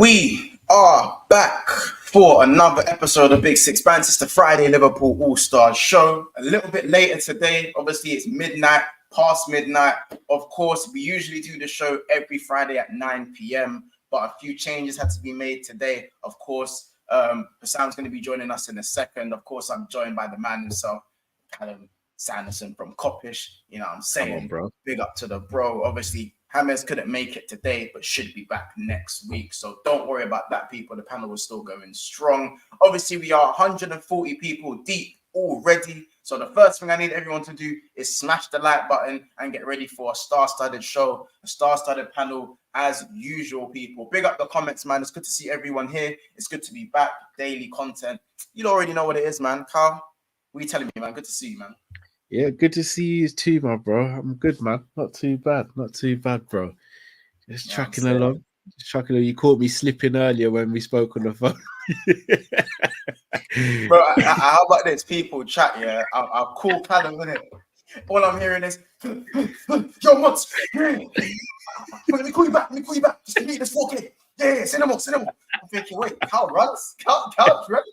We are back for another episode of Big Six Bands. It's the Friday Liverpool All-Stars show. A little bit later today. Obviously, it's midnight, past midnight. Of course, we usually do the show every Friday at 9 p.m., but a few changes had to be made today. Of course, Husam's going to be joining us in a second. Of course, I'm joined by the man himself, Callum Sanderson from Coppish. You know what I'm saying? Come on, bro. Big up to the bro. Obviously, James couldn't make it today, but should be back next week. So don't worry about that, people. The panel is still going strong. Obviously, we are 140 people deep already. So the first thing I need everyone to do is smash the like button and get ready for a star-studded show, a star-studded panel as usual, people. Big up the comments, man. It's good to see everyone here. It's good to be back. Daily content. You already know what it is, man. Carl, what are you telling me, man? Good to see you, man. Yeah, good to see you too, my bro. I'm good, man. Not too bad, bro. Just tracking along. You caught me slipping earlier when we spoke on the phone. Bro, how about this? People chat, yeah. I'll call Callum, innit? All I'm hearing is, yo, Monts, let me call you back. Just delete this 4K. Yeah, send them all. I'm thinking, wait, Cal runs? Cal runs?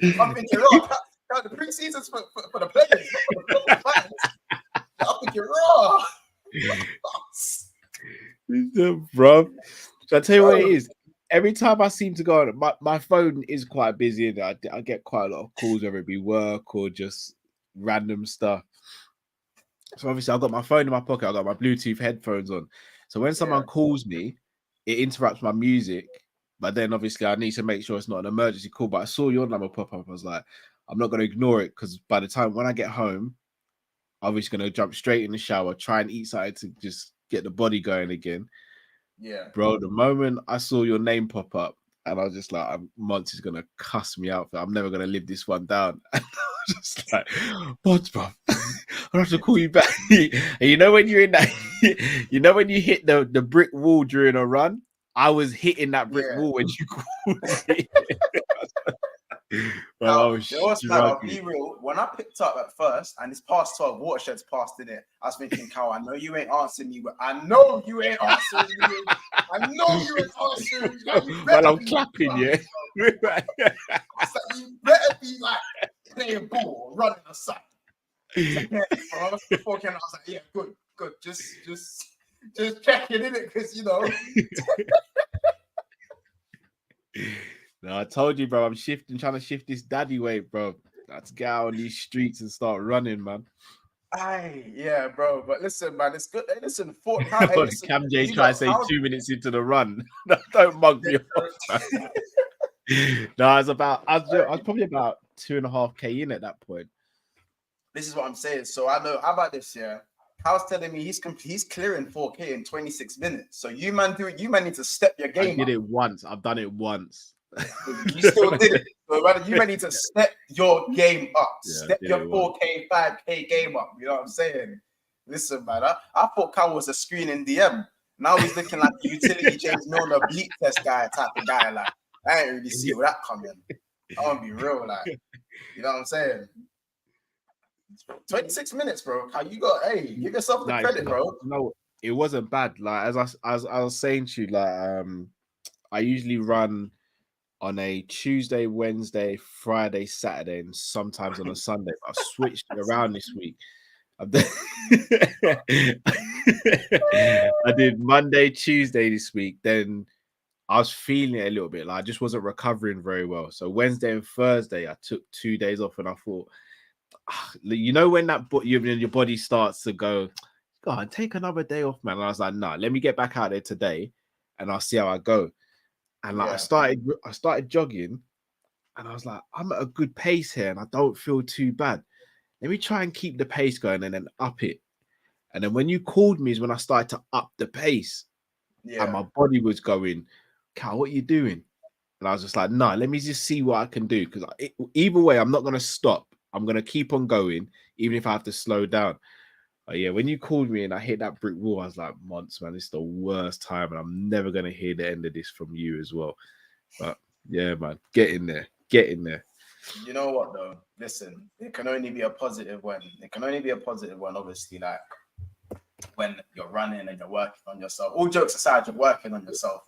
I'm thinking, oh, Cal, the pre-season's for the players, not for the fans. I'm thinking, bro. So I tell you what it is. Every time I seem to go on, my phone is quite busy. And I get quite a lot of calls, whether it be work or just random stuff. So obviously, I've got my phone in my pocket. I've got my Bluetooth headphones on. So when someone calls me, it interrupts my music. But then obviously, I need to make sure it's not an emergency call. But I saw your number pop up. I was like, I'm not going to ignore it because by the time when I get home, I'm just going to jump straight in the shower, try and eat something to just get the body going again. Yeah, bro. The moment I saw your name pop up, and I was just like, Monts is gonna cuss me out. I'm never gonna live this one down. And I was just like, what, bro? I have to call you back. And you know when you're in that, you know when you hit the brick wall during a run. I was hitting that brick wall when you called me. I'll be real. When I picked up at first, and it's past 12, Watershed's passed in it. I was thinking, Carl, I know you ain't answering me, but I know you ain't answering me. Well, I'm clapping, yeah. I was like, you better be like playing ball or running aside. I was like, yeah, good. Just checking in it because you know. No, I told you, bro. I'm trying to shift this daddy weight, bro. Let's get out on these streets and start running, man. Yeah, bro. But listen, man, it's good. Hey, listen, Cam J try to say 2 minutes into the run. Don't mug me off. No, I was probably about 2.5K in at that point. This is what I'm saying. So I know. How about this? Yeah, Cal's telling me he's clearing 4K in 26 minutes. So you man need to step your game. I did it once. I've done it once. You still did it. So you may need to step your game up. Step your 4K, 5K game up. You know what I'm saying? Listen, man, I thought Cal was a screening DM. Now he's looking like a utility James Milner bleep test guy type of guy. Like, I ain't really see where that coming. I want to be real, like, you know what I'm saying? 26 minutes, bro. How you got? Hey, give yourself the credit, bro. No, it wasn't bad. Like as I was saying to you, like I usually run on a Tuesday, Wednesday, Friday, Saturday, and sometimes on a Sunday. I've switched it around this week. I did Monday, Tuesday this week. Then I was feeling it a little bit. Like I just wasn't recovering very well. So Wednesday and Thursday, I took 2 days off, and I thought, you know, when your body starts to go, God, take another day off, man. And I was like, nah, let me get back out there today, and I'll see how I go. And like I started jogging, and I was like, I'm at a good pace here, and I don't feel too bad. Let me try and keep the pace going, and then up it. And then when you called me is when I started to up the pace, and my body was going, Cal, what are you doing? And I was just like, nah, let me just see what I can do, because either way, I'm not gonna stop. I'm gonna keep on going, even if I have to slow down. Yeah, when you called me and I hit that brick wall, I was like, Monts, man, it's the worst time, and I'm never gonna hear the end of this from you as well. But yeah, man, get in there. You know what though? Listen, it can only be a positive when. Obviously, like when you're running and you're working on yourself. All jokes aside, you're working on yourself.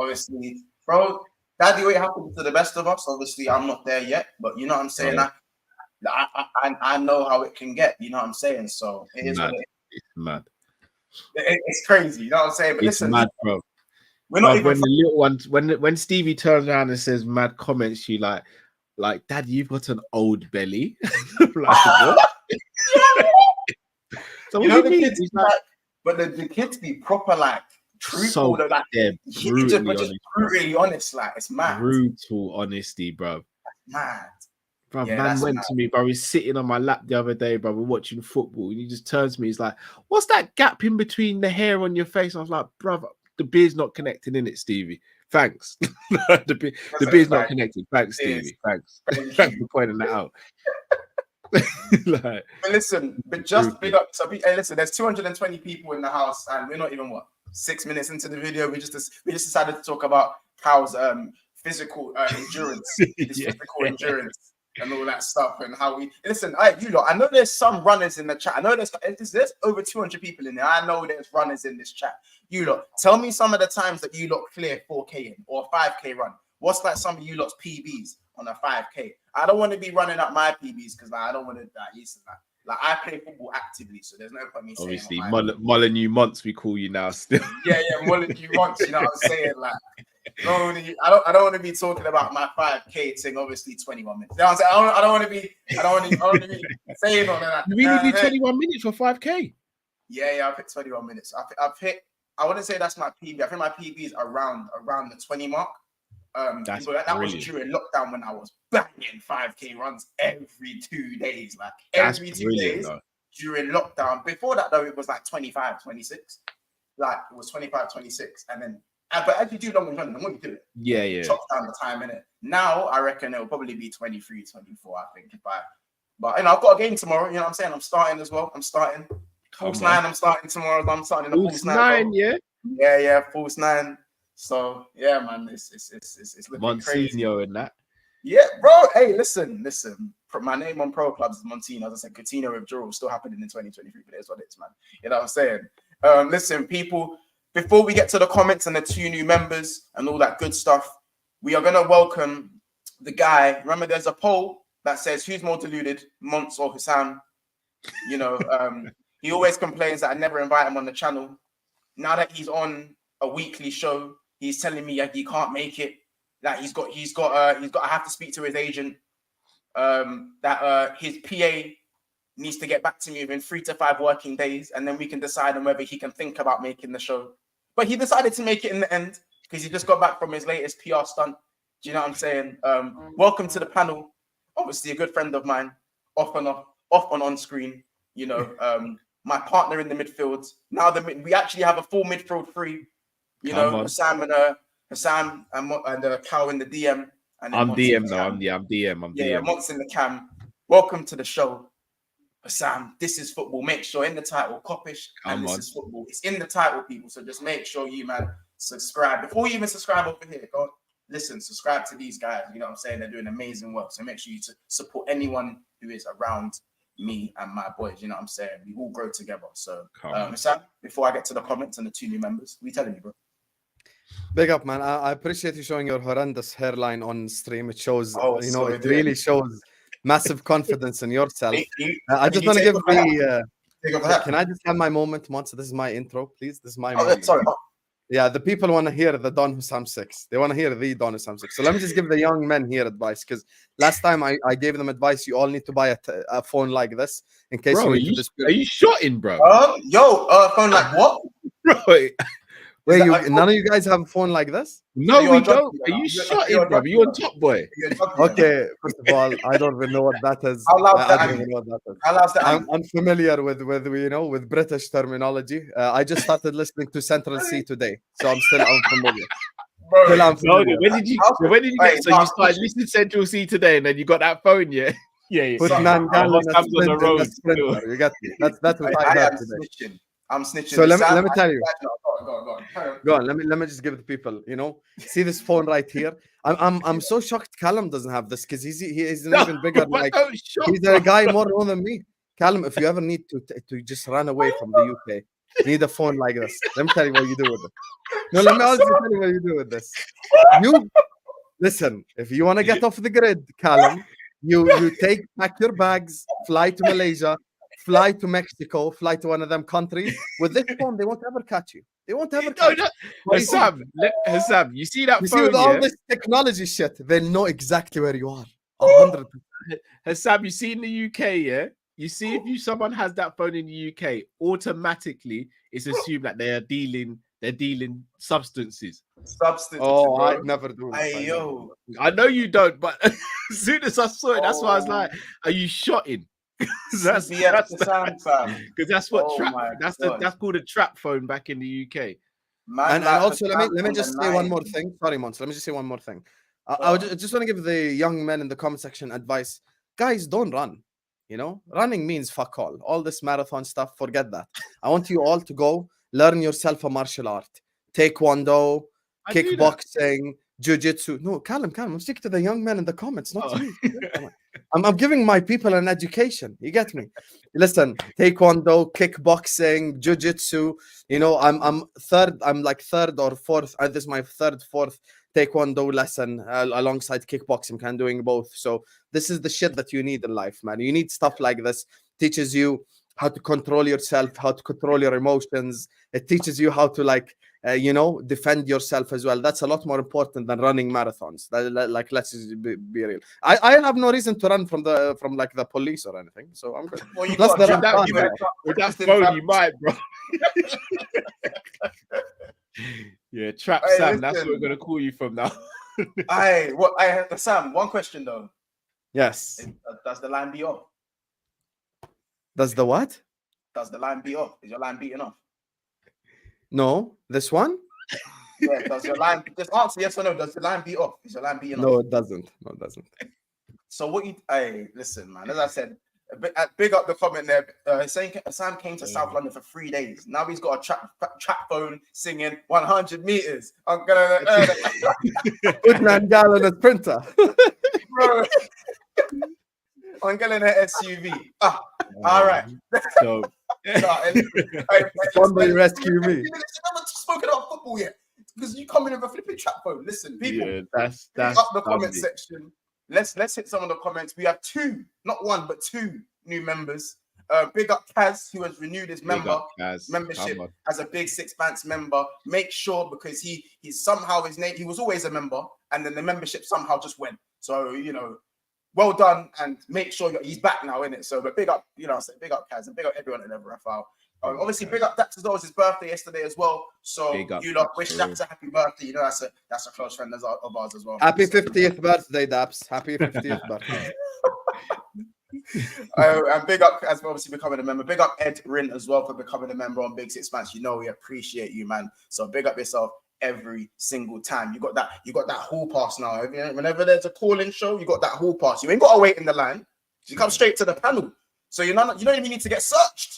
obviously, bro, daddy, what happened to the best of us? Obviously, I'm not there yet, but you know what I'm saying? Oh, I know how it can get, you know what I'm saying? So it is what mad. it is. It's mad. It's crazy, you know what I'm saying? But It's listen, mad, bro. we're not Bruv, even when the little ones, when Stevie turns around and says mad comments, you like, Dad, you've got an old belly. Like, what? So you what know do the you mean? kids He's be like, but the kids be proper like truthful, so like they're just brutally honest, brutally honest, like it's mad. brutal honesty, bro. Mad. Bro, Yeah, man that's went mad. to me, bro. He's sitting on my lap the other day, bro. We're watching football, and he just turns to me. He's like, "What's that gap in between the hair on your face?" I was like, "Brother, the beard's not connecting in it, Stevie. Thanks. the beard's not connected. Thanks, Stevie. Thanks. Thanks for pointing that out." Like, But listen, but just big up. So, hey, listen, there's 220 people in the house, and we're not even 6 minutes into the video. We just decided to talk about Cal's physical endurance, his physical endurance, and all that stuff, and how we listen. You lot, I know there's some runners in the chat. I know there's over 200 people in there. I know there's runners in this chat. You lot, tell me some of the times that you lot clear 4K in or 5K run. What's like some of you lot's PBs on a 5K? I don't want to be running up my PBs because I don't want to used to that. Like I play football actively, so there's no point me obviously saying Molyneux Monts we call you now still. Yeah, Molyneux Monts, you know what I'm saying? Like I don't want to be talking about my 5K thing, obviously 21 minutes. You know what I'm saying? I don't want to be saying all of that. You really do 21 minutes for 5K? Yeah, I picked 21 minutes. I've hit, I wouldn't say that's my PB. I think my PB is around the 20 mark. That was during lockdown when I was banging 5K runs every 2 days, like every 2 days during lockdown. Before that, though, it was like 25, 26. Like it was 25, 26. And then, but as you do long run, the more you do it, yeah, chop down the time in it. Now, I reckon it'll probably be 23, 24, I think. But I've got a game tomorrow, you know what I'm saying? I'm starting as well. I'm starting. False 9, I'm starting tomorrow. I'm starting in the False 9. Yeah? Yeah, False 9. So yeah, man, it's looking Monsignor crazy. And that. Yeah, bro. Hey, listen. My name on pro clubs is Montino. As I said, Coutinho withdrawal still happening in 2023, but it's what it is, man. You know what I'm saying? Listen, people. Before we get to the comments and the 2 new members and all that good stuff, we are gonna welcome the guy. Remember, there's a poll that says who's more deluded, Monts or Husam. You know, he always complains that I never invite him on the channel. Now that he's on a weekly show, he's telling me he can't make it. That he's got. I have to speak to his agent. That his PA needs to get back to me within 3 to 5 working days, and then we can decide on whether he can think about making the show. But he decided to make it in the end because he just got back from his latest PR stunt. Do you know what I'm saying? Welcome to the panel. Obviously, a good friend of mine, off and on screen. You know, my partner in the midfield. Now we actually have a full midfield free. You know, Husam and Cal in the DM. And I'm DM now. I'm DM. Yeah, Monts in the cam. Welcome to the show, Husam. This is football. Make sure in the title, Coppish, and this is football. It's in the title, people. So just make sure you, man, subscribe. Before you even subscribe over here, go listen, subscribe to these guys. You know what I'm saying? They're doing amazing work. So make sure you support anyone who is around me and my boys. You know what I'm saying? We all grow together. So, Husam, before I get to the comments and the 2 new members, what are you telling me, bro? Big up, man. I appreciate you showing your horrendous hairline on stream. It shows, it really shows massive confidence in yourself. I just want to give can I just have my moment, Monts? This is my intro, please. This is my moment. Sorry. Yeah, the people want to hear the Don Husam 6. They want to hear the Don Husam 6. So let me just give the young men here advice, because last time I gave them advice, you all need to buy a phone like this in case bro, you need to Are you shotting, bro? Phone like what? Bro. Wait, none of you guys have a phone like this? No, we don't. Are you shotting, bro? You on top, boy? Okay, first of all, I don't even know what that is. I don't even know what that is. I'm familiar with British terminology. I just started listening to Central C today, so I'm still unfamiliar. When did you get? So you started listening to Central C today, and then you got that phone, yeah? Yeah. Put Nangal on the sprinter. You got me. That's what I got today. I'm snitching. So let me tell you. Go on. Let me just give the people, see this phone right here. I'm so shocked Callum doesn't have this, because he's an even bigger, he's a guy more known than me. Callum, if you ever need to just run away from the UK, need a phone like this. Let me tell you what you do with it. No, let me also tell you what you do with this. You listen, if you want to get off the grid, Callum, you pack your bags, fly to Malaysia, fly to Mexico, fly to one of them countries. With this phone, they won't ever catch you. They won't ever catch you. Husam, you see that You phone, see, with all this technology shit, they know exactly where you are. 100%. Husam, you see in the UK, yeah? You see if someone has that phone in the UK, automatically it's assumed that they're dealing substances. Oh, bro. I'd never do it. I know you don't, but as soon as I saw it, that's why I was like, "Are you shotting?" Because that's what that's called a trap phone back in the UK. And also, let me just say one more thing. Sorry, Monts. Let me just say one more thing. I just want to give the young men in the comment section advice. Guys, don't run. You know, running means fuck all. All this marathon stuff, forget that. I want you all to go learn yourself a martial art. Taekwondo, kickboxing, jiu-jitsu. No, Callum, I'm sticking to the young men in the comments, not you. I'm giving my people an education. You get me? Listen, taekwondo, kickboxing, jiu-jitsu. You know, I'm like third or fourth. This is my fourth taekwondo lesson alongside kickboxing. I'm doing both. So this is the shit that you need in life, man. You need stuff like this. Teaches you how to control yourself, how to control your emotions. It teaches you how to defend yourself as well. That's a lot more important than running marathons. Let's just be real. I have no reason to run from the police or anything. So I'm good. Well, with that phone, you might, bro. Yeah, Trap Sam. Listen, that's what we're gonna call you from now. Sam. One question though. Yes. Does the line be off? Does the what? Does the line be off? Is your line beaten off? No. This one? Yeah. Does your line? Just answer yes or no. Does the line be off? Is your line beaten off? No, it doesn't. No, it doesn't. So what you? Listen, man. As I said, big up the comment there. Saying Sam came to South London for 3 days. Now he's got a trap phone singing 100 meters. I'm gonna good man, gal on a printer, bro. I'm getting an SUV. All right. So somebody rescue me. You haven't spoken about football yet because you come in with a flipping trap phone. Listen, people. Yeah, that's up the comment section. Let's hit some of the comments. We have 2, not 1, but 2 new members. Big up Kaz, who has renewed his membership as a Big Six Bands member. Make sure, because he's somehow his name. He was always a member, and then the membership somehow just went. So well done, and make sure he's back now, innit? So, but big up, big up Kaz, and big up everyone at Never FL. Obviously, big up Dax as well. It was his birthday yesterday as well. So you lot wish Dax a happy birthday. That's a close friend of ours as well. Happy 50th birthday, Daps. Happy 50th birthday. And big up as well, obviously becoming a member. Big up Ed Rin as well for becoming a member on Big Six Bands. We appreciate you, man. So big up yourself every single time. You got that hall pass now. Whenever there's a call-in show, you got that hall pass. You ain't got to wait in the line. You come straight to the panel. So you don't even need to get searched.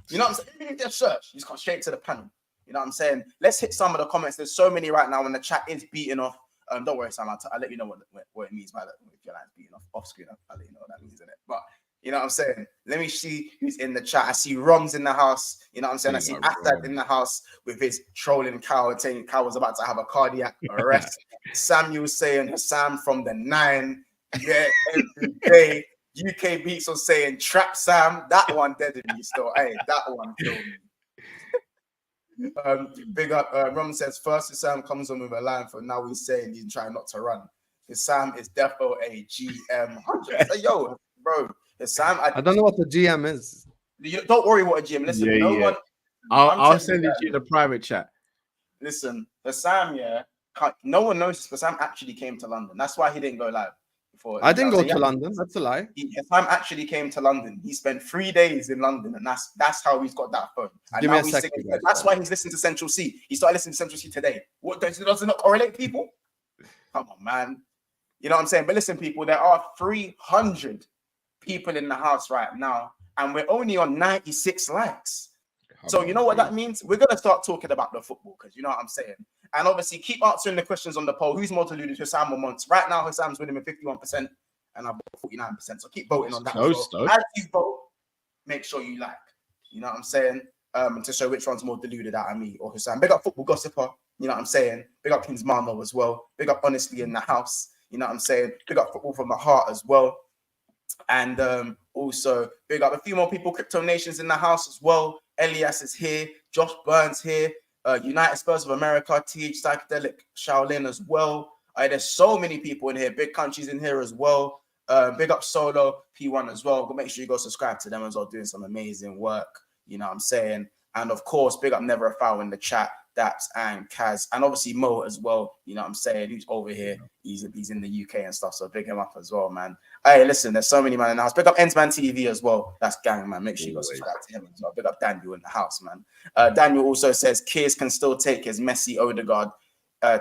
You know what I'm saying? You need to get searched. You just come straight to the panel. You know what I'm saying? Let's hit some of the comments. There's so many right now, and the chat is beating off. Don't worry, Sam. I'll let you know what it means by that. If your line's beating off screen, I'll let you know what that means, innit? But you know what I'm saying? Let me see who's in the chat. I see Rom's in the house. You know what I'm saying? I see Asad in the house with his trolling cow, saying cow was about to have a cardiac arrest. Samuel saying Husam from the 9. Yeah, every day. UK Beats was saying Trap Sam. That one deaded me still. Hey, that one killed me. Big up. Rom says first Sam comes on with a line for now. He's saying he's trying not to run. Sam is defo a GM. Say, yo, bro. Sam. I don't know what the GM is. Don't worry what a GM. Listen, one. I'll send it to you in the private chat. Listen, for Sam, no one knows this, but Sam actually came to London. That's why he didn't go live. I didn't go to London. That's a lie. Sam actually came to London. He spent 3 days in London, and that's how he's got that phone. And give me a second. That's why he's listening to Central C. He started listening to Central C today. What does it not correlate, people? Come on, man. You know what I'm saying? But listen, people, there are 300 people in the house right now, and we're only on 96 likes. So you know what that means? We're gonna start talking about the football, because you know what I'm saying. And obviously, keep answering the questions on the poll. Who's more deluded, Husam or Monts? Right now, Husam's winning with 51%, and I've got 49%. So keep voting on that. Close, as you vote, make sure you like. You know what I'm saying? to show which one's more deluded out of me or Husam. Big up Football Gossiper, you know what I'm saying? Big up Kings Mano as well. Big up Honestly in the House, you know what I'm saying? Big up Football from the Heart as well. And also big up a few more people, Crypto Nations in the house as well. Elias is here, Josh Burns here, United Spurs of America, TH Psychedelic Shaolin as well. There's so many people in here, big countries in here as well. Big up Solo P1 as well. Go make sure you go subscribe to them as well, doing some amazing work. You know what I'm saying? And of course, big up Never a Foul in the chat, Daps and Kaz, and obviously Mo as well. You know what I'm saying? Who's over here? He's in the UK and stuff, so big him up as well, man. Hey, listen, there's so many man in the house. Big up Ensman TV as well. That's gang, man. Make sure you go subscribe to him as well. Big up Daniel in the house, man. Daniel also says Kears can still take his Messi Odegaard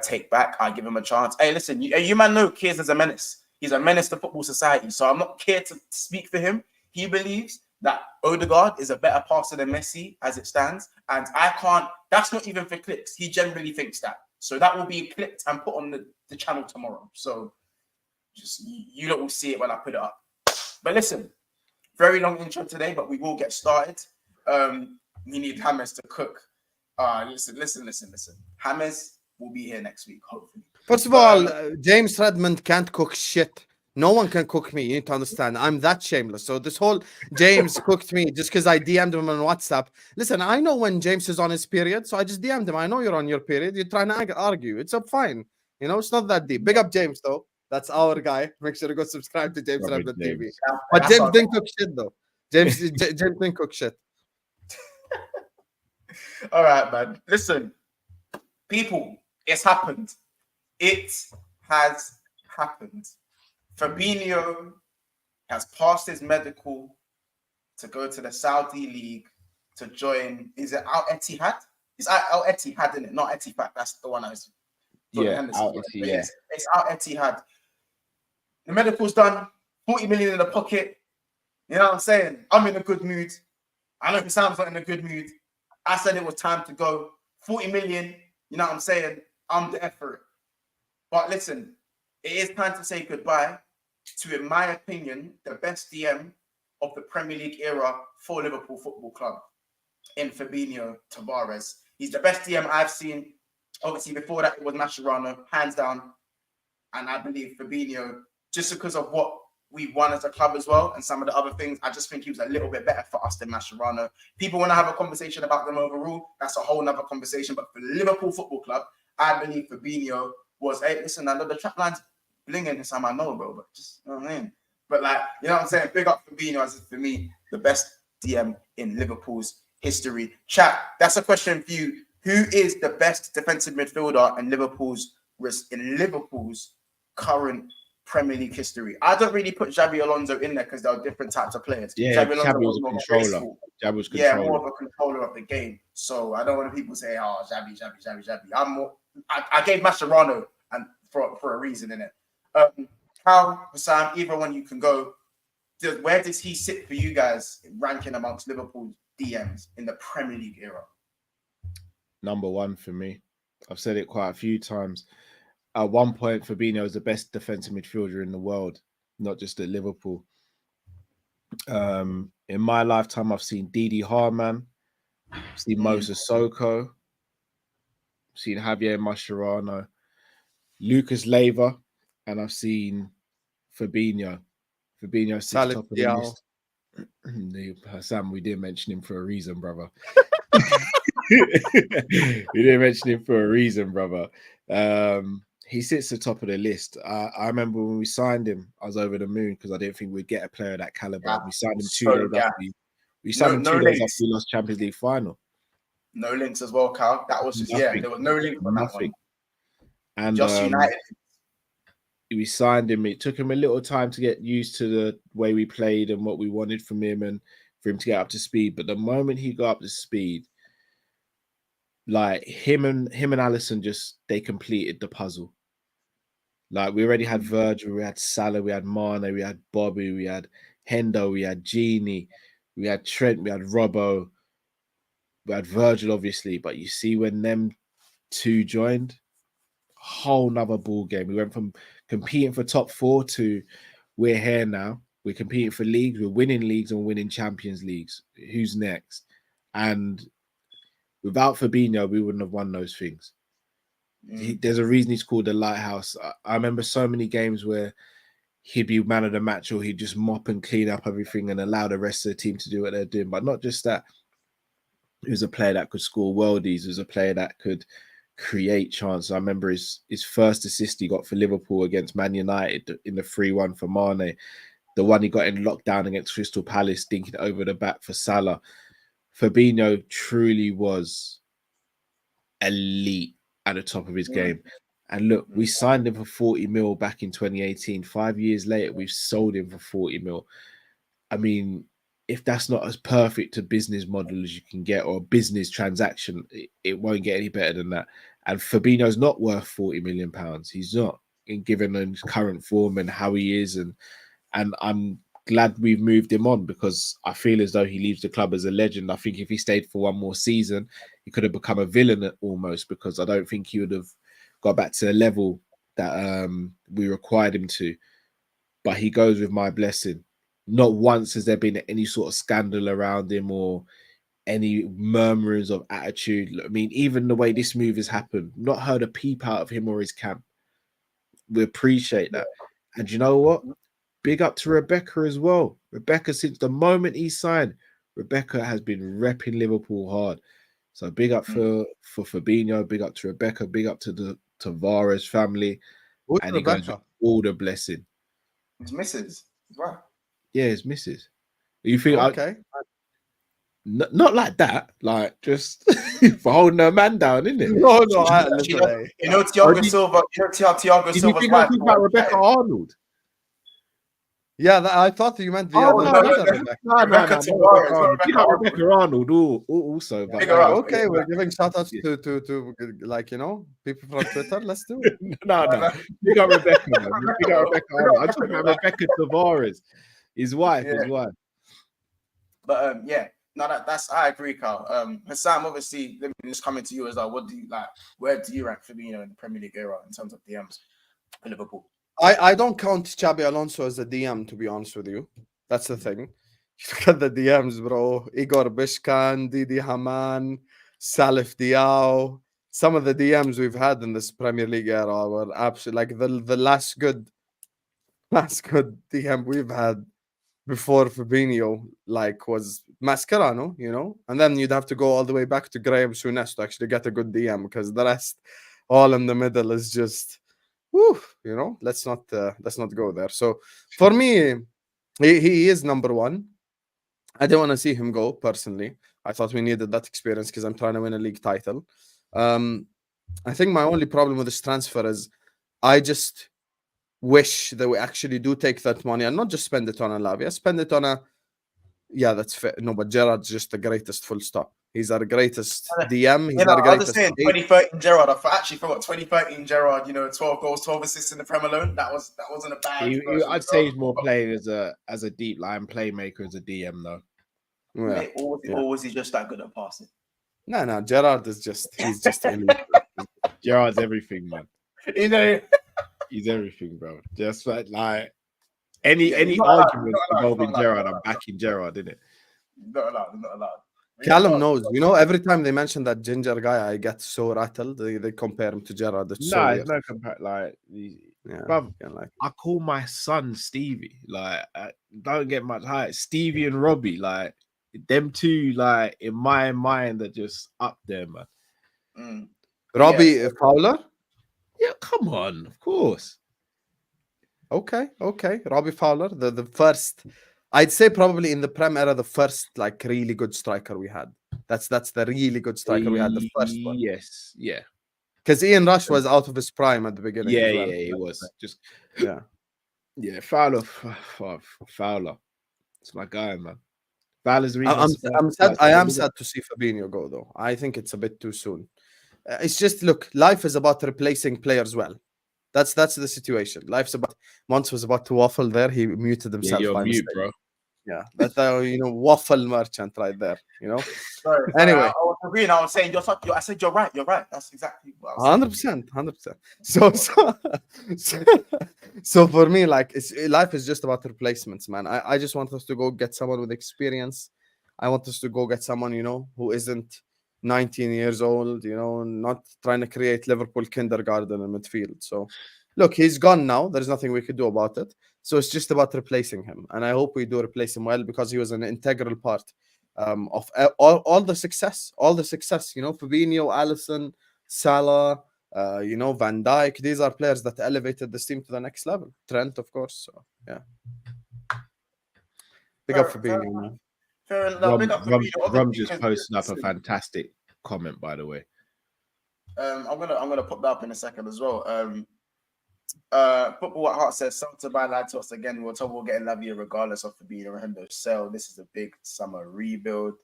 take back. I give him a chance. Hey, listen, you man know Kears is a menace. He's a menace to football society. So I'm not here to speak for him. He believes that Odegaard is a better passer than Messi as it stands. And I can't, that's not even for clicks. He generally thinks that. So that will be clipped and put on the channel tomorrow. So just you lot will see it when I put it up. But listen, very long intro today, but we will get started. We need James to cook. Listen. James will be here next week, hopefully. First of all, James Redmond can't cook shit. No one can cook me. You need to understand. I'm that shameless. So this whole James cooked me just because I DM'd him on WhatsApp. Listen, I know when James is on his period, so I just DM'd him. I know you're on your period. You're trying to argue. It's fine. You know, it's not that deep. Big up James, though. That's our guy. Make sure to go subscribe to James Redmond TV. But James didn't cook shit, though. James didn't cook shit. All right, man. Listen, people, it's happened. It has happened. Fabinho has passed his medical to go to the Saudi League to join. Is it Al Etihad? It's Al Etihad, isn't it? Not Etihad. That's the one I was. Al Etihad. It's Al Etihad. The medical's done. 40 million in the pocket. You know what I'm saying? I'm in a good mood. I know Husam's not in a good mood. I said it was time to go. 40 million. You know what I'm saying? I'm there for it. But listen, it is time to say goodbye to, in my opinion, the best DM of the Premier League era for Liverpool Football Club in Fabinho Tavares. He's the best DM I've seen. Obviously, before that, it was Mascherano, hands down. And I believe Fabinho, just because of what we won as a club as well, and some of the other things, I just think he was a little bit better for us than Mascherano. People want to have a conversation about them overall. That's a whole nother conversation. But for Liverpool Football Club, I believe Fabinho was, hey, listen, I know the trap line's blinging this time, I know, bro, but just, you know what I mean? But like, you know what I'm saying? Big up Fabinho as, for me, the best DM in Liverpool's history. Chat, that's a question for you. Who is the best defensive midfielder in Liverpool's current Premier League history? I don't really put Xabi Alonso in there because they're different types of players. Yeah, Xabi Alonso was more controller. Xabi was controller. Yeah, more of a controller of the game. So I don't want people say, oh, Xabi. I'm more. I gave Mascherano and for a reason in it. How, Husam, either one you can go. Where does he sit for you guys ranking amongst Liverpool DMs in the Premier League era? Number one for me. I've said it quite a few times. At one point, Fabinho is the best defensive midfielder in the world, not just at Liverpool. In my lifetime, I've seen Didi Harman, seen Moses Sissoko, seen Javier Mascherano, Lucas Leiva, and I've seen Fabinho. Fabinho sits top of the list. Sam, we didn't mention him for a reason, brother. We didn't mention him for a reason, brother. He sits at the top of the list. I remember when we signed him, I was over the moon because I didn't think we'd get a player of that caliber. Yeah, we signed him 2 days after we signed him 2 days after we lost Champions League final. No links as well, Carl. That was just there was no link for nothing. And just United. We signed him. It took him a little time to get used to the way we played and what we wanted from him and for him to get up to speed. But the moment he got up to speed, like him and Alisson they completed the puzzle. Like we already had Virgil, we had Salah, we had Mane, we had Bobby, we had Hendo, we had Gini, we had Trent, we had Robbo, we had Virgil, obviously. But you see, when them two joined, whole nother ball game. We went from competing for top 4 to we're here now. We're competing for leagues, we're winning leagues and we're winning Champions Leagues. Who's next? And Without Fabinho, we wouldn't have won those things. There's a reason he's called the lighthouse. I remember so many games where he'd be man of the match, or he'd just mop and clean up everything and allow the rest of the team to do what they're doing. But not just that. He was a player that could score worldies. He was a player that could create chances. I remember his first assist he got for Liverpool against Man United in the 3-1 for Mane. The one he got in lockdown against Crystal Palace, dinking over the back for Salah. Fabinho truly was elite at the top of his game. And look, we signed him for 40 mil back in 2018. 5 years later, we've sold him for 40 mil. I mean, if that's not as perfect a business model as you can get, or a business transaction, it won't get any better than that. And Fabinho's not worth 40 million pounds. He's not, given his current form and how he is. And I'm glad we've moved him on, because I feel as though he leaves the club as a legend. I think if he stayed for one more season, he could have become a villain almost, because I don't think he would have got back to the level that we required him to. But he goes with my blessing. Not once has there been any sort of scandal around him or any murmurings of attitude. I mean, even the way this move has happened, not heard a peep out of him or his camp. We appreciate that. And you know what? Big up to Rebecca as well. Rebecca, since the moment he signed, Rebecca has been repping Liverpool hard. So big up for Fabinho, big up to Rebecca, big up to the Tavares family. Who's and Rebecca? He goes with all the blessing. It's Mrs. Right. Yeah, it's Mrs. You think okay? Not like that, like just for holding her man down, isn't it? No, you know Thiago Silva. You know Thiago Did you Silva's think wife. about Rebecca Arnold? Yeah, I thought you meant the no, Rebecca. No, Rebecca Arnold also. But okay, we're giving shout outs to like, you know, people from Twitter. Let's do it. no. You got Rebecca. You got Rebecca Arnold. I'm talking about Rebecca Tavares, his wife. But yeah, no, that's I agree, Carl. Husam, obviously, let me just come into you as well. What do you like? Where do you rank Fabinho in the Premier League era in terms of DMs for Liverpool? I don't count Xabi Alonso as a DM, to be honest with you. That's the thing. Look at the DMs, bro. Igor Bishkan, Didi Haman, Salif Diao. Some of the DMs we've had in this Premier League era were absolutely like the last good DM we've had before Fabinho, like, was Mascherano, you know, and then you'd have to go all the way back to Graham Souness to actually get a good DM, because the rest, all in the middle, is just, whew, you know. Let's not go there. So for me, he is number one. I didn't want to see him go personally. I thought we needed that experience because I'm trying to win a league title. I think my only problem with this transfer is I just wish that we actually do take that money and not just spend it on a Lavia, spend it on a, yeah, that's fair. No, but Gerrard's just the greatest, full stop. He's our greatest DM. He's our greatest. I was just saying 2013 Gerrard. I actually forgot 2013 Gerrard. You know, 12 goals, 12 assists in the Premier alone. That wasn't a bad. I'd say he's more playing as a deep line playmaker as a DM though. Yeah. Or was he just that good at passing? No. Gerrard is he's just elite. Gerrard's everything, man. You know, he's everything, bro. Just like any argument involving Gerrard, I'm backing Gerrard, isn't it? Not allowed. Callum knows. You know, every time they mention that ginger guy, I get so rattled. They compare him to Gerrard. It's no compare. I call my son Stevie. Like, don't get much higher. Stevie and Robbie, like them two, like in my mind, are just up there, man. Robbie Fowler. Yeah, come on, of course. Okay. Robbie Fowler, the first. I'd say probably in the Prem era, the first like really good striker we had. That's the really good striker we had, the first one. Yes, yeah. Because Ian Rush was out of his prime at the beginning. Yeah, as well. he was. Just yeah. Fowler. It's my guy, man. Fowler's the reason. I'm sad. I am sad to see Fabinho go, though. I think it's a bit too soon. It's just, look, life is about replacing players well. That's the situation. Life's about. Monts was about to waffle there. He muted himself. Yeah, you're mute, bro. Yeah, that's waffle merchant right there. You know. Sorry, anyway, I was agreeing. I was saying I said you're right. You're right. That's exactly what I was saying. 100%. So for me, like, life is just about replacements, man. I just want us to go get someone with experience. I want us to go get someone, you know, who isn't 19 years old, you know, not trying to create Liverpool kindergarten in midfield. So, look, he's gone now. There's nothing we could do about it. So it's just about replacing him. And I hope we do replace him well because he was an integral part of all the success. All the success, you know, Fabinho, Alisson, Salah, you know, Van Dijk. These are players that elevated this team to the next level. Trent, of course. So, yeah. Big up Fabinho, man. Fair enough. Big up Fabinho. Rum just posted up a fantastic comment, by the way. I'm gonna put that up in a second as well. Football at Heart says, "Sell to buy lad to us again. We're told we'll get Lavia regardless of Fabinho or Hendo sell. This is a big summer rebuild."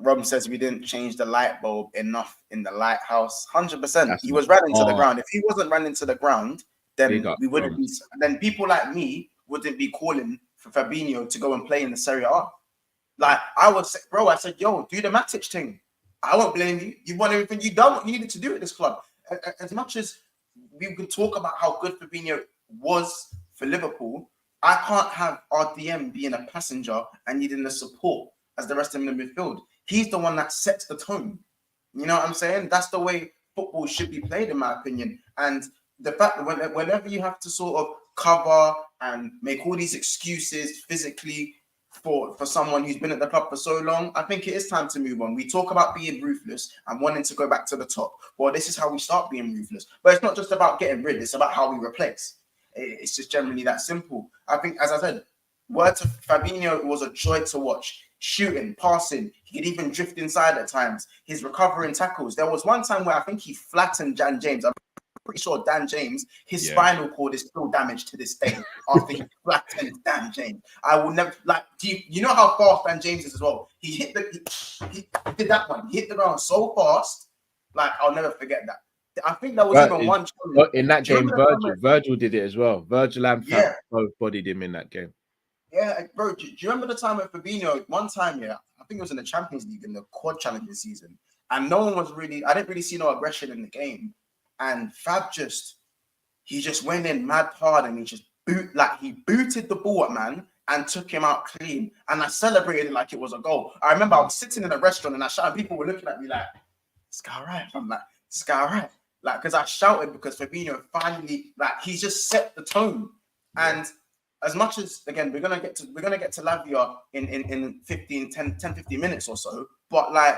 Rob says we didn't change the light bulb enough in the lighthouse. 100%. He was running to the ground. If he wasn't running to the ground, then we wouldn't be. Then people like me wouldn't be calling for Fabinho to go and play in the Serie A. Like I was, bro. I said, "Yo, do the Matic thing. I won't blame you. You won everything. You done what you needed to do at this club." As much as we can talk about how good Fabinho was for Liverpool, I can't have our DM being a passenger and needing the support as the rest of them in the midfield. He's the one that sets the tone. You know what I'm saying? That's the way football should be played, in my opinion. And the fact that whenever you have to sort of cover and make all these excuses physically for someone who's been at the club for so long, I think it is time to move on. We talk about being ruthless and wanting to go back to the top. Well, this is how we start being ruthless. But it's not just about getting rid, it's about how we replace. It's just generally that simple. I think, as I said, word to Fabinho was a joy to watch. Shooting, passing, he could even drift inside at times. His recovering tackles. There was one time where I think he flattened Dan James. I'm pretty sure Dan James, his spinal cord is still damaged to this day after he flattened Dan James. I will never, like, you know how fast Dan James is as well? He hit he did that one. He hit the ground so fast, like, I'll never forget that. I think that was even one. In that game, Virgil did it as well. Virgil and Fab both bodied him in that game. Yeah, bro. Do you remember the time with Fabinho? One time, I think it was in the Champions League in the quad challenging season, and no one was really. I didn't really see no aggression in the game, and Fab he just went in mad hard, and he booted the ball at man and took him out clean, and I celebrated it like it was a goal. I remember I was sitting in a restaurant and I shouted. People were looking at me like, "This guy right?" I'm like, "This guy right?" Like, because I shouted because Fabinho finally, like, he just set the tone, and. As much as, again, we're gonna get to Lavia in 10-15 minutes or so, but like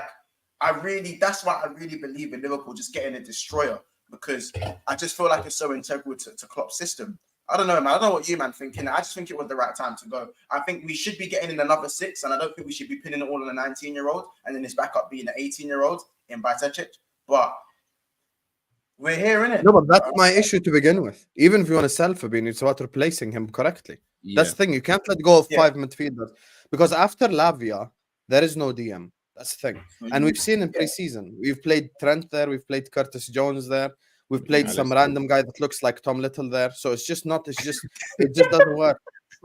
that's why I really believe in Liverpool just getting a destroyer, because I just feel like it's so integral to Klopp's system. I don't know, man. I don't know what you man thinking. I just think it was the right time to go. I think we should be getting in another 6, and I don't think we should be pinning it all on a 19-year-old and then his backup being an 18-year-old in Bajcetic. But we're here, innit? No, but that's my issue to begin with. Even if you want to sell Fabinho, it's about replacing him correctly. Yeah. That's the thing. You can't let go of 5 midfielders, because after Lavia, there is no DM. That's the thing. And we've seen in pre-season, we've played Trent there, we've played Curtis Jones there, we've played some random guy that looks like Tom Little there. So it just doesn't work.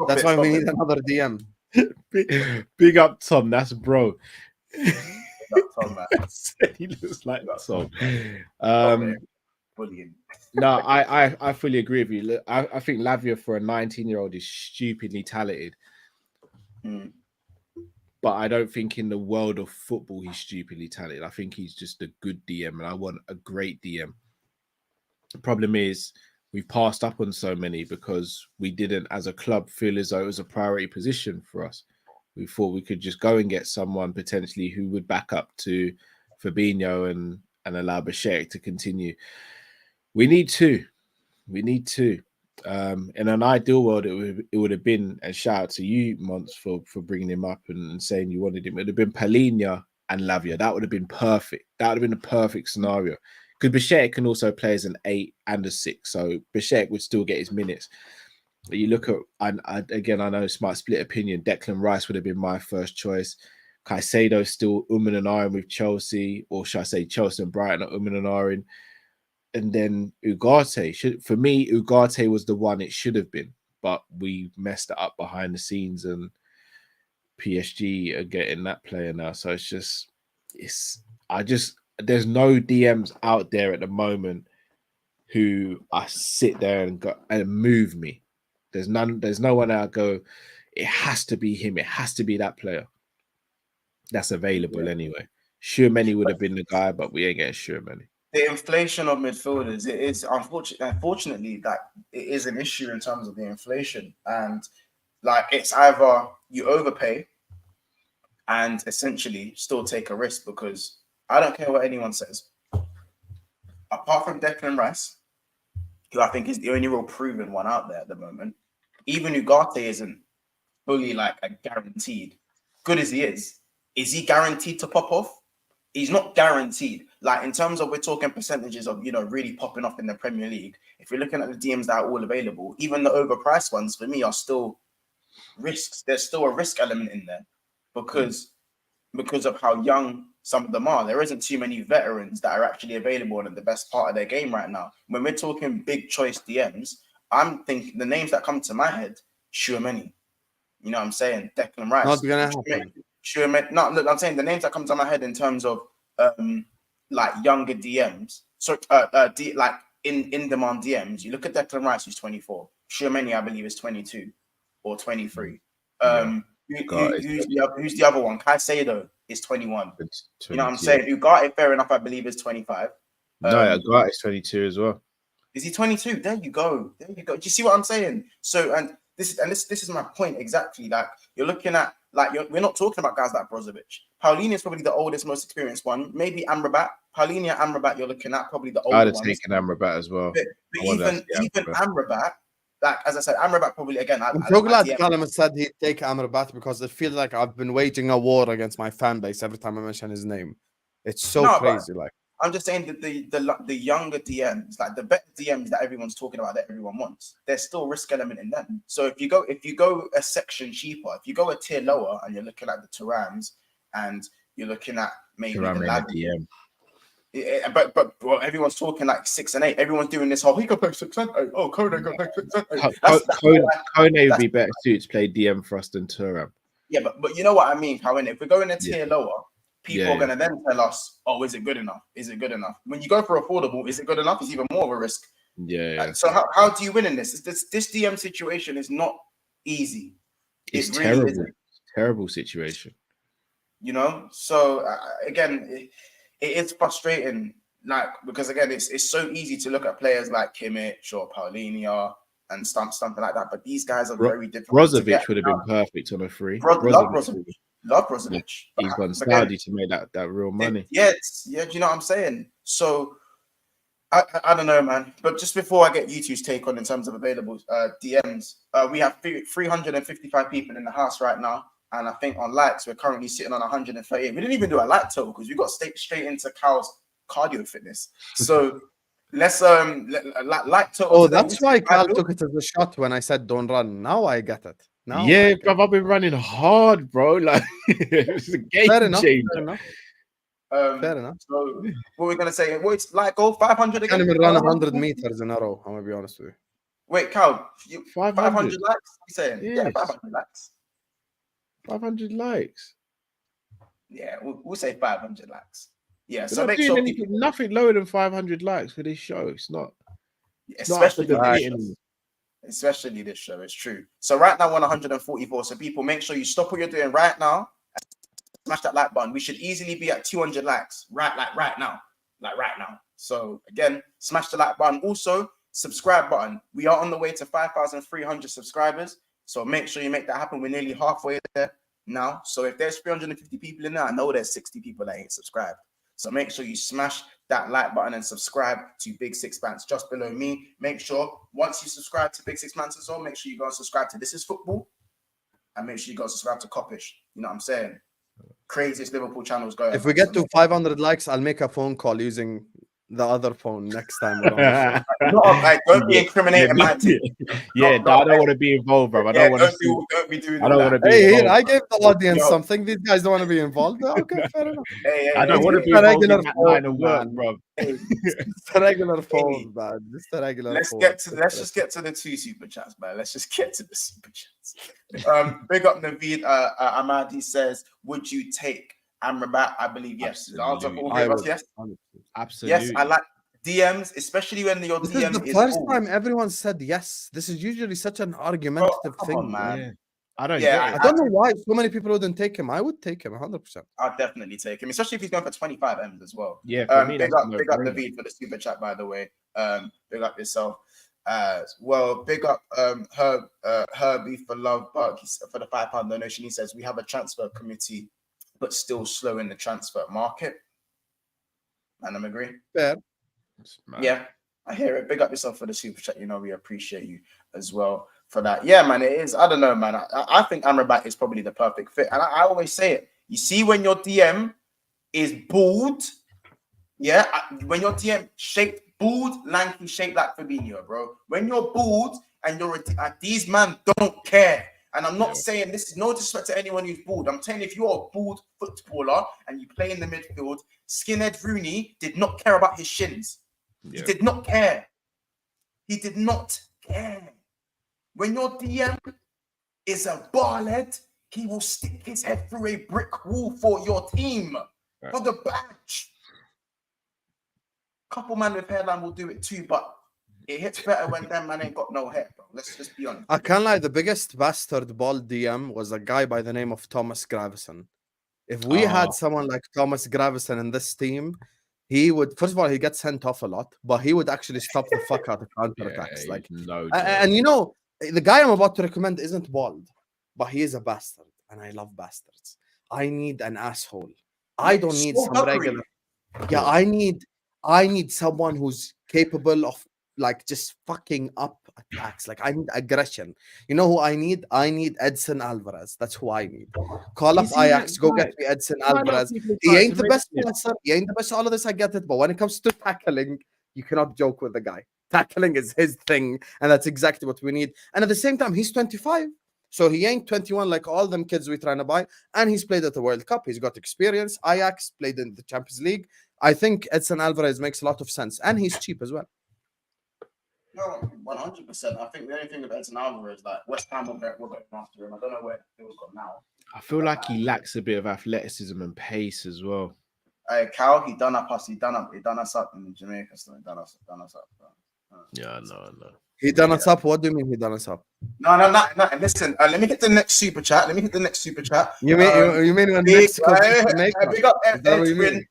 That's why we need another DM. Big up Tom, that's bro. Tom, man. He looks like Tom. No, I fully agree with you. Look, I think Lavia for a 19-year-old is stupidly talented. But I don't think in the world of football he's stupidly talented. I think he's just a good DM, and I want a great DM. The problem is we've passed up on so many because we didn't, as a club, feel as though it was a priority position for us. We thought we could just go and get someone potentially who would back up to Fabinho and allow Bashir to continue. We need two. In an ideal world, it would have been, and shout out to you, Monts, for bringing him up and saying you wanted him. It would have been Palhinha and Lavia. That would have been perfect. That would have been a perfect scenario. Because Bashir can also play as an 8 and a 6, so Bashir would still get his minutes. But you look at, again, I know it's my split opinion. Declan Rice would have been my first choice. Caicedo still and ahhing with Chelsea, or should I say Chelsea and Brighton are and ahhing. And then Ugarte. For me, Ugarte was the one it should have been, but we messed it up behind the scenes, and PSG are getting that player now. So there's no DMs out there at the moment who I sit there and move me. There's no one I go, it has to be him. It has to be that player that's available anyway. Tchouameni would have been the guy, but we ain't getting Tchouameni. The inflation of midfielders, it is unfortunately that it is an issue in terms of the inflation, and like it's either you overpay and essentially still take a risk, because I don't care what anyone says. Apart from Declan Rice, who I think is the only real proven one out there at the moment, even Ugarte isn't fully like a guaranteed. Good as he is he guaranteed to pop off? He's not guaranteed. Like in terms of, we're talking percentages of, really popping off in the Premier League. If you're looking at the DMs that are all available, even the overpriced ones for me are still risks. There's still a risk element in there because of how young some of them are. There isn't too many veterans that are actually available and at the best part of their game right now. When we're talking big choice DMs, I'm thinking the names that come to my head, Tchouameni. You know what I'm saying? Declan Rice. Not gonna happen. Tchouameni. No, look, I'm saying the names that come to my head in terms of like younger DMs. So like in demand DMs, you look at Declan Rice, who's 24. Tchouameni, I believe, is 22 or 23. Who's the other one? Caicedo is 21. You know what I'm saying? Ugarte, fair enough, I believe, is 25. No, Ugarte is 22 as well. Is he 22? There you go. Do you see what I'm saying? So, this is my point exactly. Like you're looking at, we're not talking about guys like Brozovic. Paulinho is probably the oldest, most experienced one. Maybe Amrabat. Paulinho, Amrabat, you're looking at probably the older I'd have ones. taken Amrabat as well. But even Amrabat, like as I said, Amrabat probably again. I'm so glad Callum said he'd take Amrabat, because I feel like I've been waging a war against my fan base every time I mention his name. It's so crazy. Like I'm just saying that the younger DMs, like the better DMs that everyone's talking about, that everyone wants, there's still risk element in them. So if you go a section cheaper, if you go a tier lower, and you're looking at the Turams and you're looking at maybe the Lavia, but everyone's talking like 6 and 8. Everyone's doing this whole, he could play 6 and 8. Oh, Kone could play 6 and 8. Kone would be better suited to play DM for us than Thuram. Yeah, but you know what I mean, Kone. If we're going a tier lower, people are going to then tell us, oh, is it good enough? Is it good enough? When you go for affordable, is it good enough? It's even more of a risk. Yeah. So how do you win in this? This DM situation is not easy. It's terrible. Really terrible situation. So again, it is frustrating, like, because again, it's so easy to look at players like Kimmich or Paulinho and something like that, but these guys are very different. Brozovic would have been perfect on a free. Love Brozovic. He's gone Saudi to make that real money. Yeah, do you know what I'm saying? So I don't know, man. But just before I get you two's take on in terms of available DMs, we have 355 people in the house right now. And I think on likes, we're currently sitting on 138. We didn't even do a like total because we got straight into Cal's cardio fitness. So let's like total. Oh, that's why Cal took it as a shot when I said don't run. Now I get it. Yeah, bro, I've been running hard, bro. Like it's a game changer. Fair enough. So what we're gonna say? What's like go 500 again? I can't even run 100 meters in a row. I'm gonna be honest with you. Wait, Cal, 500 likes? You saying? Yes. Yeah, 500 likes. 500 likes. Yeah, we'll say 500 likes. Yeah, We're so not make doing sure nothing lower than 500 likes for this show. It's not. Especially this show. It's true. So right now we're on 144. So people, make sure you stop what you're doing right now. Smash that like button. We should easily be at 200 likes right now. So again, smash the like button. Also, subscribe button. We are on the way to 5,300 subscribers. So make sure you make that happen. We're nearly halfway there now. So if there's 350 people in there, I know there's 60 people that ain't subscribed. So make sure you smash that like button and subscribe to Big Six Pants just below me. Make sure once you subscribe to Big Six Pants as well, make sure you go and subscribe to This Is Football. And make sure you go and subscribe to Coppish. You know what I'm saying? Craziest Liverpool channels going. If we get to 500 likes, I'll make a phone call using the other phone next time. Don't be incriminating my team. I don't want to be involved, bro. Don't be doing that. I don't want to be involved. Here, I gave the audience something. These guys don't want to be involved. Okay, fair enough. I don't want to be involved in that line of work, bro. It's a regular phone, man. Just a regular Let's phone. just get to the 2 super chats, man. Let's just get to the super chats. Big up Naveed Amadi says, would you take Amrabat? I believe yes. The answer for all of us, yes. Absolutely. Yes, I like DMs, especially when your DM is the first time everyone said yes. This is usually such an argumentative thing, man. I don't Yeah, get it. I don't know why so many people wouldn't take him. I would take him 100%. I'd definitely take him, especially if he's going for 25 M's as well. Yeah, for me, big that's up no the brainer. V for the super chat, by the way. Big up yourself. Well, big up Herbie for love, but for the £5 donation, he says we have a transfer committee, but still slow in the transfer market. And I'm agree. Fair. Yeah, I hear it. Big up yourself for the super chat. You know, we appreciate you as well for that. Yeah, man, it is. I don't know, man. I think Amrabat is probably the perfect fit. And I always say it. You see, when your DM is bald, yeah, when your DM shaped bald, lanky, shaped like Fabinho, bro. When you're bald and you're these man don't care. And I'm not saying this is no disrespect to anyone who's bald. I'm saying if you're a bald footballer and you play in the midfield, skinhead Rooney did not care about his shins. He did not care. He did not care. When your DM is a ballhead, he will stick his head through a brick wall for your team, for the badge. Couple man with hairline will do it too, but it hits better when that man ain't got no hair, bro. Let's just be honest. I can't lie. The biggest bastard bald DM was a guy by the name of Thomas Gravison. If we had someone like Thomas Gravison in this team, he would, first of all, he gets sent off a lot, but he would actually stop the fuck out of counterattacks. And you know, the guy I'm about to recommend isn't bald, but he is a bastard, and I love bastards. I need an asshole. I don't need some regular. Yeah, I need someone who's capable of like just fucking up attacks. Like I need aggression. You know who I need? I need Edson Alvarez. That's who I need. Call up Ajax, go get me Edson Alvarez. He ain't the best passer. He ain't the best. All of this, I get it. But when it comes to tackling, you cannot joke with the guy. Tackling is his thing, and that's exactly what we need. And at the same time, he's 25. So he ain't 21 like all them kids we're trying to buy. And he's played at the World Cup. He's got experience. Ajax played in the Champions League. I think Edson Alvarez makes a lot of sense. And he's cheap as well. No, 100%. I think the only thing with Edson Alvarez is like West Ham will go after him. I don't know where he's got now. I feel like he lacks a bit of athleticism and pace as well. Cal, he done us up in Jamaica. So he done us up. Yeah, I know. He done us up. What do you mean he done us up? No. Listen, let me hit the next super chat. You mean when Mexico big up Edwin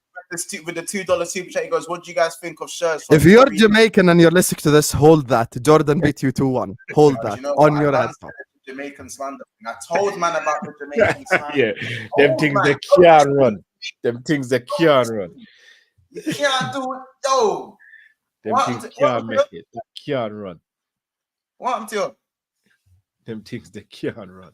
with the $2 super chat. He goes, "What do you guys think of shirts?" If you're Jamaican and you're listening to this, hold that. Jordan beat you 2-1. Hold that on your head. Jamaican slander. I told man about the Jamaican slander. Yeah, them things they can't run. Them things they can't run. You can't do it, though. Them things can't make it. That can't run. What I'm to them things they can't run.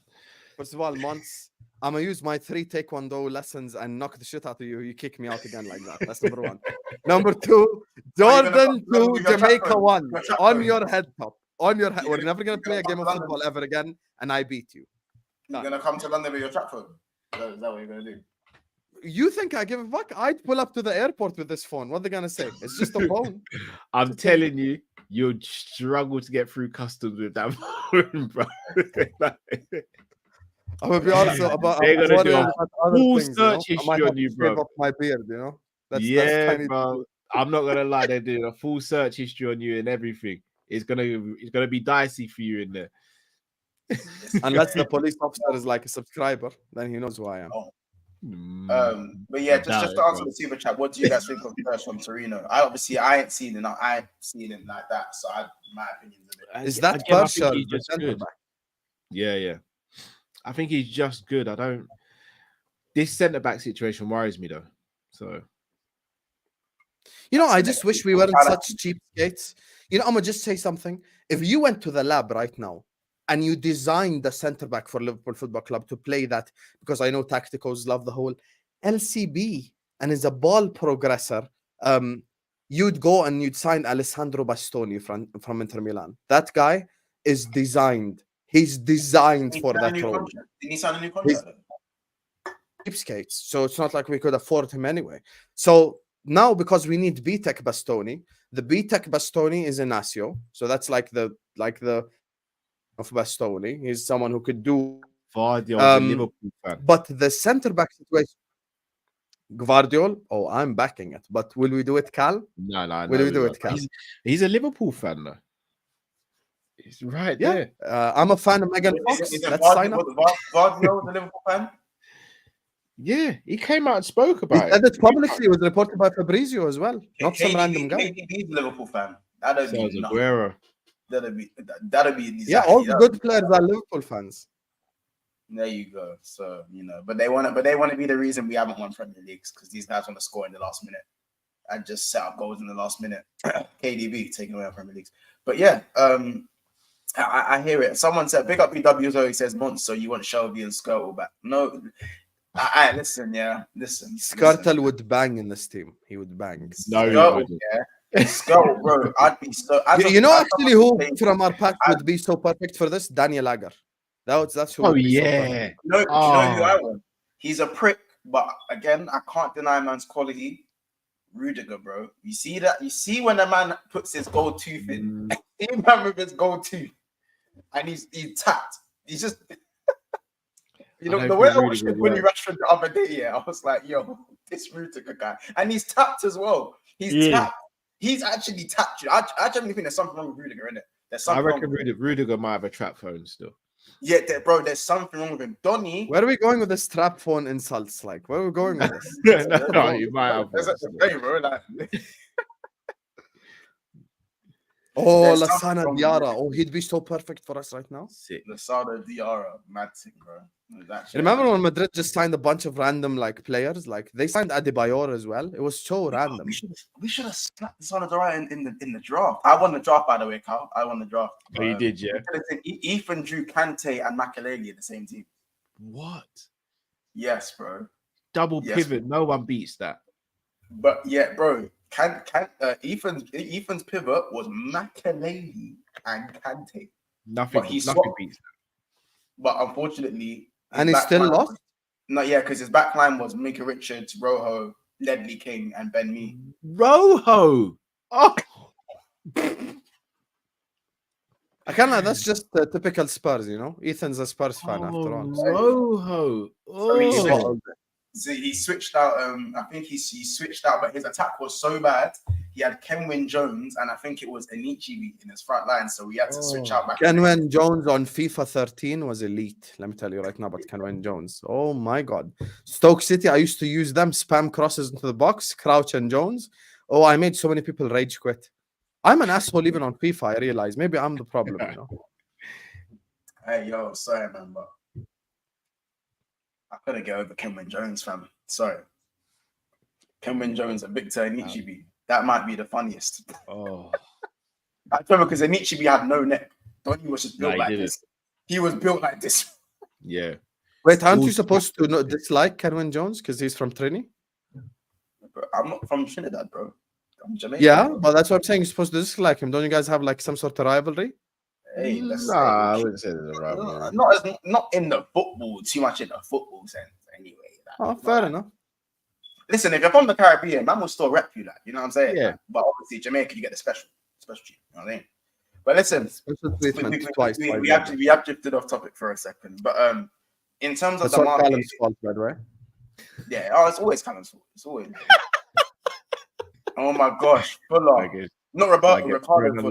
First of all, Monts, I'm gonna use my 3 taekwondo lessons and knock the shit out of you. You kick me out again like that. That's number 1. Number 2, Jordan 2, Jamaica 1. On your head top. On your head. We're never gonna play a game of football ever again, and I beat you. You're gonna come to London with your trap phone. Is that what you're gonna do? You think I give a fuck? I'd pull up to the airport with this phone. What are they gonna say? It's just a phone. I'm telling you, you'd struggle to get through customs with that phone, bro. I would be also about. They're gonna do a full things, search history on you, bro. Up my beard, you know. That's bro. I'm not gonna lie. They're doing a full search history on you and everything. It's gonna be dicey for you in there. Unless the police officer is like a subscriber, then he knows who I am. But yeah, just to answer the super chat, what do you guys think of first from Torino? I ain't seen it like that, so my opinion is a bit. Is that Persson? Yeah. I think he's just good. This centre back situation worries me though. So, you know, I just wish we weren't such cheapskates. You know, I'm gonna just say something. If you went to the lab right now and you designed the centre back for Liverpool Football Club to play that, because I know tacticals love the whole LCB and is a ball progressor, you'd go and you'd sign Alessandro Bastoni from Inter Milan. That guy is designed. He's designed for that role. Did he sign a new contract? Cheapskates. So it's not like we could afford him anyway. So now, because we need B-Tech Bastoni, the B-Tech Bastoni is Inacio. So that's like the of Bastoni. He's someone who could do Liverpool fan. But the centre back situation, Gvardiol. Oh, I'm backing it. But will we do it, Cal? No. Will we do it, Cal? He's a Liverpool fan though. It's right Yeah. there. I'm a fan of Megan Fox. Is it Let's sign up. Vardio, the Liverpool fan? Yeah, he came out and spoke He about said it. it publicly. It was reported by Fabrizio as well, not some random guy. KDB's a Liverpool fan. That'd be Sounds nothing. Aguero. That'd be exactly. Yeah, all the good players are Liverpool fans. There you go. So but they want to be the reason we haven't won Premier Leagues because these guys want to score in the last minute and just set up goals in the last minute. KDB taking away our Premier Leagues, but yeah, I hear it. Someone said, "Big up BWO." He says, "Monts, so you want Shelby and Skirtle back?" No, I listen. Yeah, listen. Skrtel would bang in this team. He would bang. No, Skirtle, yeah. Skirtle, bro. I'd be so. Actually, who from our pack would be so perfect for this? Daniel Agger. That's who. Oh would be so yeah. perfect. Do you know who I want? He's a prick, but again, I can't deny man's quality. Rudiger, bro. You see that? You see when a man puts his gold tooth in? See man with his gold tooth, and he's tapped. He's just, the way I watched Willie Rashford the other day, yeah, I was like, yo, this Rudiger guy, and he's tapped as well. He's tapped. He's actually tapped you. I genuinely think there's something wrong with Rudiger, isn't it? There's something. I reckon Rudiger might have a trap phone still. Yeah, bro, there's something wrong with him. Donny. Where are we going with this trap phone insults? Like, where are we going with this? No, you might have. Oh, Lassana Diarra. Oh, he'd be so perfect for us right now. Sick. Lassana Diarra. Mad sick, bro. Remember when Madrid just signed a bunch of random players? Like they signed Adebayor as well. It was so random. We should have slapped Lassana Diarra in the draft. I won the draft, by the way, Carl. I won the draft. Oh, you did, yeah. Ethan drew Kante and Makelele in the same team. What? Yes, bro. Double pivot. Bro. No one beats that. But yeah, bro. Ethan's pivot was Makelele and Kante. Nothing beats that. But unfortunately, and he still lost. No, yeah, because his backline was Mika Richards, Rojo, Ledley King, and Ben Mee. Rojo. Oh. I can't lie, that's just the typical Spurs, Ethan's a Spurs fan after all. Rojo. So he switched out. I think he switched out, but his attack was so bad. He had Kenwyn Jones, and I think it was Anichebe in his front line. So we had to switch out back. Kenwyn Jones on FIFA 13 was elite. Let me tell you right now about Kenwyn Jones. Oh my God. Stoke City, I used to use them, spam crosses into the box, Crouch and Jones. Oh, I made so many people rage quit. I'm an asshole even on FIFA, I realize. Maybe I'm the problem, Hey, yo, sorry, man, but I couldn't get over Kenwyn Jones, fam. Sorry. Kenwyn Jones and Victor Anichebe. That might be the funniest. Oh. I remember because Anichebe had no neck. Donny was just built like this. He was built like this. Yeah. Wait, aren't you supposed to not dislike Kenwyn Jones because he's from Trini? Bro, I'm not from Trinidad, bro. I'm Jamaican. Yeah, but that's what I'm saying. You're supposed to dislike him. Don't you guys have some sort of rivalry? Hey, I wouldn't say there's a rivalry. Not in the football, too much in the football sense, anyway. Fair enough. Listen, if you're from the Caribbean, man will still rep you, you know what I'm saying? Yeah. But obviously, Jamaica, you get the special treatment, you know what I mean? But listen, we have drifted off topic for a second. But in terms of the market, Callum's fault, by the way. Yeah, it's always Callum's fault. It's always. Oh my gosh, Fuller. Not Roberto, Ricardo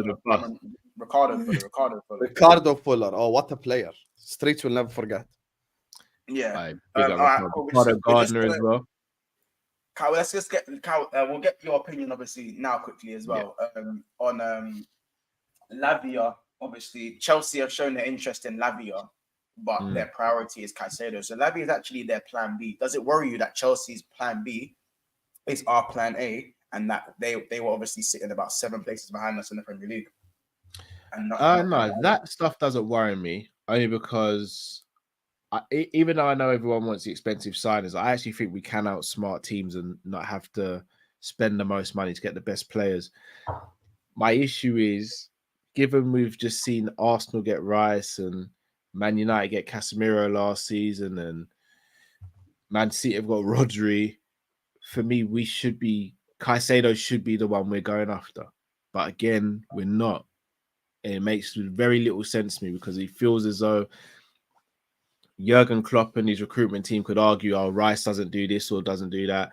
Fuller. Oh, what a player! Streets will never forget. Yeah. Ricardo Gardner as well. Kyle, let's just we'll get your opinion obviously now quickly as well. On Lavia. Obviously, Chelsea have shown their interest in Lavia, but their priority is Caicedo. So Lavia is actually their plan B. Does it worry you that Chelsea's plan B is our plan A, and that they were obviously sitting about 7 places behind us in the Premier League? No, that stuff doesn't worry me, only because even though I know everyone wants the expensive signers, I actually think we can outsmart teams and not have to spend the most money to get the best players. My issue is, given we've just seen Arsenal get Rice and Man United get Casemiro last season and Man City have got Rodri, for me, Caicedo should be the one we're going after. But again, we're not. And it makes very little sense to me because he feels as though Jurgen Klopp and his recruitment team could argue, Rice doesn't do this or doesn't do that.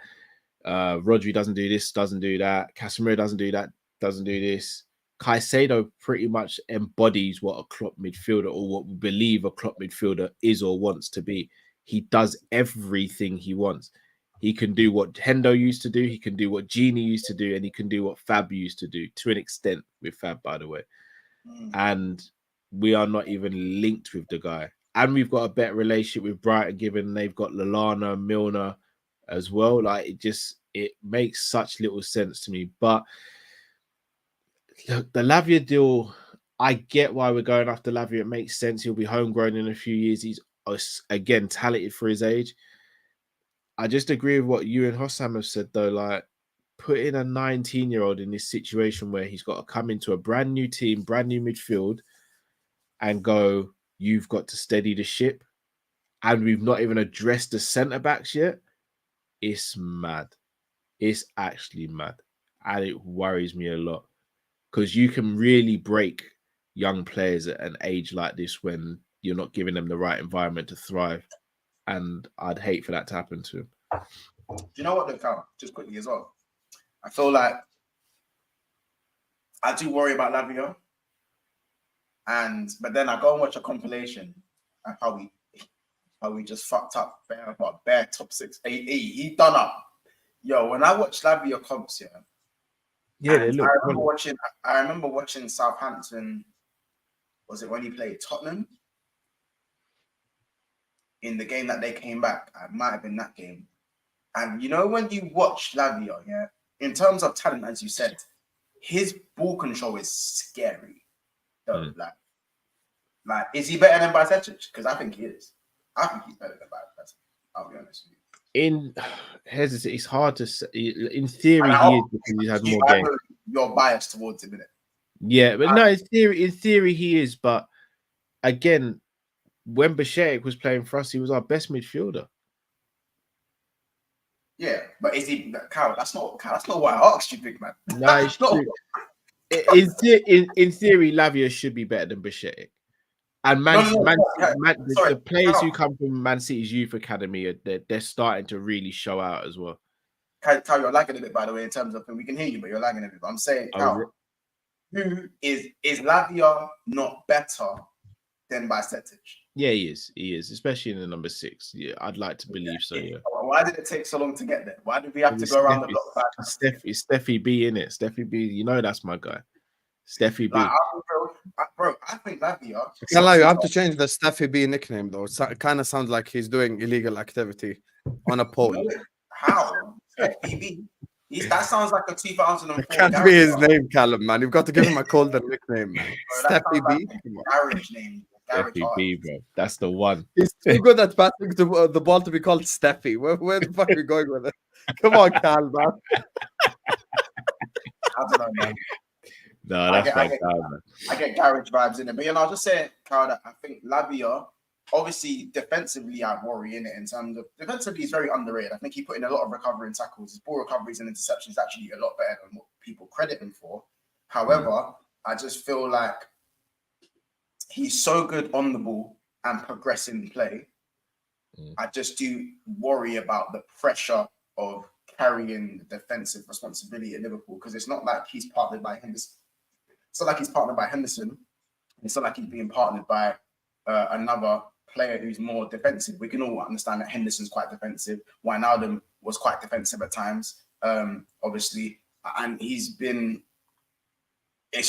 Rodri doesn't do this, doesn't do that. Casemiro doesn't do that, doesn't do this. Caicedo pretty much embodies what a Klopp midfielder, or what we believe a Klopp midfielder is or wants to be. He does everything he wants. He can do what Hendo used to do. He can do what Genie used to do, and he can do what Fab used to do, to an extent with Fab, by the way. And we are not even linked with the guy. And we've got a better relationship with Brighton, given they've got Lallana, Milner as well. Like, it makes such little sense to me. But look, the Lavia deal, I get why we're going after Lavia. It makes sense. He'll be homegrown in a few years. He's, again, talented for his age. I just agree with what you and Husam have said, though. Like, putting a 19-year-old in this situation where he's got to come into a brand new team, brand new midfield, and go, you've got to steady the ship, and we've not even addressed the centre-backs yet, it's mad. It's actually mad. And it worries me a lot, because you can really break young players at an age like this when you're not giving them the right environment to thrive. And I'd hate for that to happen to him. Do you know what, though, Cal? Just quickly as well. I feel like I do worry about Lavia. But then I go and watch a compilation of how we just fucked up bare top 6, 8. He done up. Yo, when I watch Lavia comps, I remember watching Southampton. Was it when he played Tottenham? In the game that they came back, it might have been that game. And you know, when you watch Lavia, in terms of talent, as you said, his ball control is scary. Like, is he better than Bajcetic? Because I think he is. I think he's better than Bajcetic. I'll be honest with you. It's hard to say. In theory, he is, because he's had more games. You're biased towards him, innit? Yeah, but no, in theory, he is. But again, when Bajcetic was playing for us, he was our best midfielder. Yeah, but is he, Cal? That's not what I asked you, big man. No, it's true. In theory, Lavia should be better than Bajcetic. And the players who come from Man City's youth academy, they're starting to really show out as well. Cal, you're lagging a bit, by the way, in terms of, we can hear you, but you're lagging a bit. But I'm saying, Cal, who is Lavia not better than Bajcetic? Yeah, he is, especially in the number 6. Yeah, I'd like to believe so. Yeah. Why did it take so long to get there? Why did we have to go around the block? Steffi B, in it. Steffi B, you know that's my guy. Steffi B. Bro, I think Lavia. You have to change the Steffi B nickname, though. It kind of sounds like he's doing illegal activity on a pole. How? Steffi B? That sounds like a 2004. It can't be his name, Callum, man. You've got to give him a colder nickname, man. Steffi B. Like garage name. Steffi B, bro. That's the one. He's too good at passing the ball to be called Steffi. Where the fuck are we going with it? Come on, Cal, man. I don't know, man. No, that's man. I get garage vibes in it. But, I was just saying, Carl, that I think Lavia, obviously, defensively, I worry in it in terms of, defensively, he's very underrated. I think he put in a lot of recovery and tackles. His ball recoveries and interceptions actually a lot better than what people credit him for. However, I just feel like he's so good on the ball and progressing play. I just do worry about the pressure of carrying the defensive responsibility at Liverpool, because it's not like he's partnered by Henderson. It's not like he's partnered by Henderson. It's not like he's being partnered by another player who's more defensive. We can all understand that Henderson's quite defensive. Wijnaldum was quite defensive at times, obviously. And it's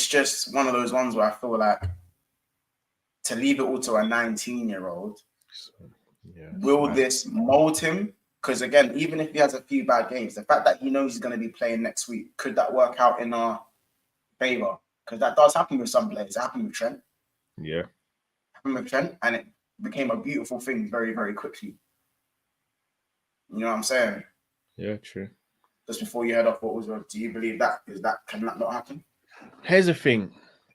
just one of those ones where I feel like to leave it all to a 19-year-old, will this mold him? Because again, even if he has a few bad games, the fact that he knows he's going to be playing next week, could that work out in our favor? Because that does happen with some players. It happened with Trent. Yeah. It happened with Trent, and it became a beautiful thing very, very quickly. You know what I'm saying? Yeah, true. Just before you head off, do you believe that? Can that not happen? Here's the thing,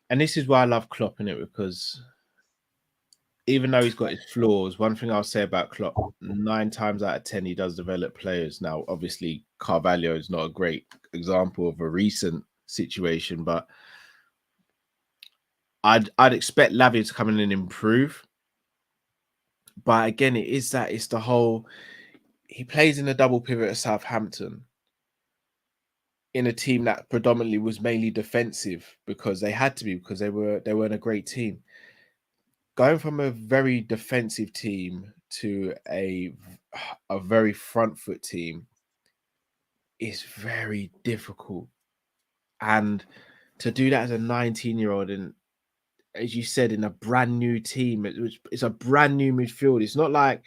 and this is why I love Klopp in it, because even though he's got his flaws, one thing I'll say about Klopp, 9 times out of 10, he does develop players. Now, obviously, Carvalho is not a great example of a recent situation, but I'd expect Lavia to come in and improve. But again, it's the whole, he plays in a double pivot at Southampton. in a team that predominantly was mainly defensive because they had to be, because they weren't a great team. Going from a very defensive team to a very front foot team is very difficult. And to do that as a 19-year-old, and as you said, in a brand new team, it's a brand new midfield. It's not like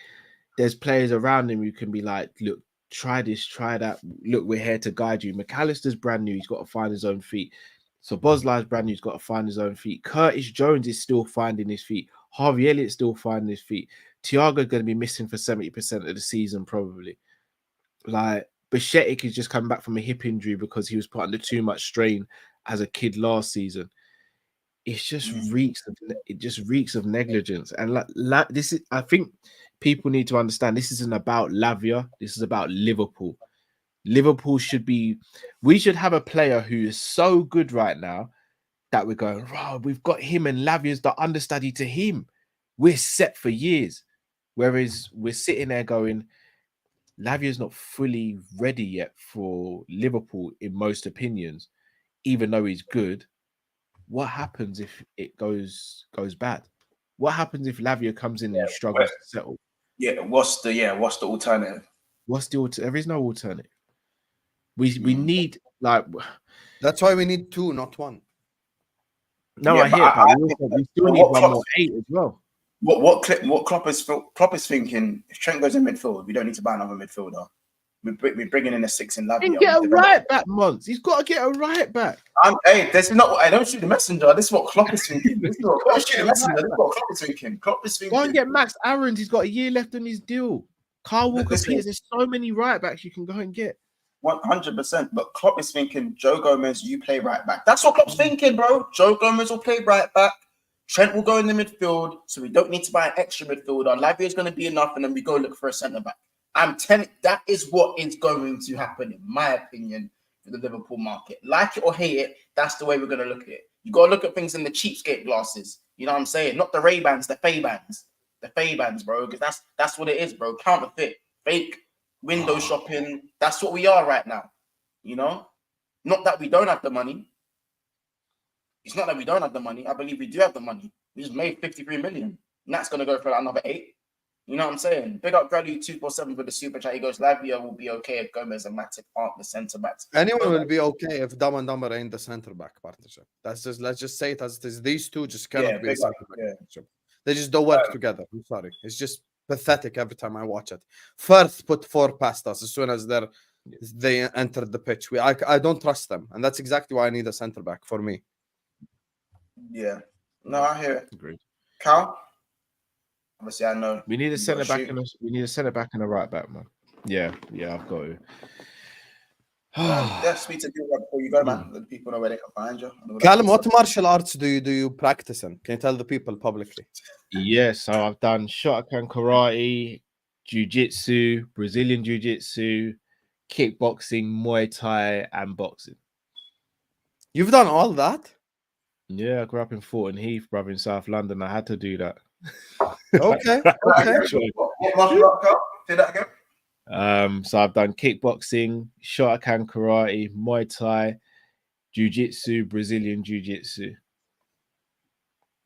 there's players around him who can be like, look, try this, try that. Look, we're here to guide you. McAllister's brand new. He's got to find his own feet. So Boslai's brand new. He's got to find his own feet. Curtis Jones is still finding his feet. Harvey Elliott's still finding his feet. Thiago's going to be missing for 70% of the season, probably. Like, Bichetic is just coming back from a hip injury because he was put under too much strain as a kid last season. It just reeks of negligence. And this is, I think people need to understand, this isn't about Lavia. This is about Liverpool. Liverpool we should have a player who is so good right now that we're going, oh, we've got him and Lavia's the understudy to him. We're set for years. Whereas we're sitting there going, Lavia's not fully ready yet for Liverpool in most opinions, even though he's good. What happens if it goes bad? What happens if Lavia comes in and struggles to settle? Yeah, what's the alternative? There is no alternative. We need, like, that's why we need 2, not 1. No, I hear it, but we still need one more 8 as well. What Klopp is thinking, if Trent goes in midfield, we don't need to buy another midfielder. We're bringing in a 6 in Lavia. And get a right back, Monts. He's got to get a right back. I don't shoot the messenger. This is what Klopp is thinking. This is what Klopp is thinking. Klopp is thinking. Go and get Max Aarons. He's got a year left on his deal. Carl Walker-Peters. There's so many right backs you can go and get. 100%. But Klopp is thinking, Joe Gomez, you play right back. That's what Klopp's thinking, bro. Joe Gomez will play right back. Trent will go in the midfield, so we don't need to buy an extra midfielder. Lavia is going to be enough, and then we go look for a centre back. I'm telling, that is what is going to happen, in my opinion, for the Liverpool market. Like it or hate it, that's the way we're going to look at it. You got to look at things in the cheapskate glasses. You know what I'm saying? Not the Ray-Bans, the Fay-Bans. The Fay-Bans, bro, because that's what it is, bro. Counterfeit, fake, window shopping. That's what we are right now. You know? Not that we don't have the money. It's not that we don't have the money. I believe we do have the money. We just made 53 million. And that's going to go for another 8. You know what I'm saying? Big up Gradu 247 for the super chat. He goes, Lavia will be okay if Gomez and Matip aren't the centre backs. Anyone will be okay if Dumb and Dumber ain't the centre back partnership. Let's just say it as it is. These two just cannot be a centre back partnership. They just don't work together. I'm sorry. It's just pathetic every time I watch it. Firth put 4 past us as soon as they entered the pitch. I don't trust them. And that's exactly why I need a centre back for me. Yeah. No, I hear it. Agreed. Carl? Obviously, I know we need a centre back and a right back, man. Yeah, I've got to. That's sweet to do that before you go, man. The people know where they can find you. Callum, what martial arts do you practice in? Can you tell the people publicly? Yes, so I've done Shotokan karate, jiu-jitsu, Brazilian jiu-jitsu, kickboxing, Muay Thai, and boxing. You've done all that? Yeah, I grew up in Thornton Heath, brother, in South London. I had to do that. Okay. What martial art, Carl? Say that again. So I've done kickboxing, Shotokan karate, Muay Thai, jiu-jitsu, Brazilian jiu-jitsu.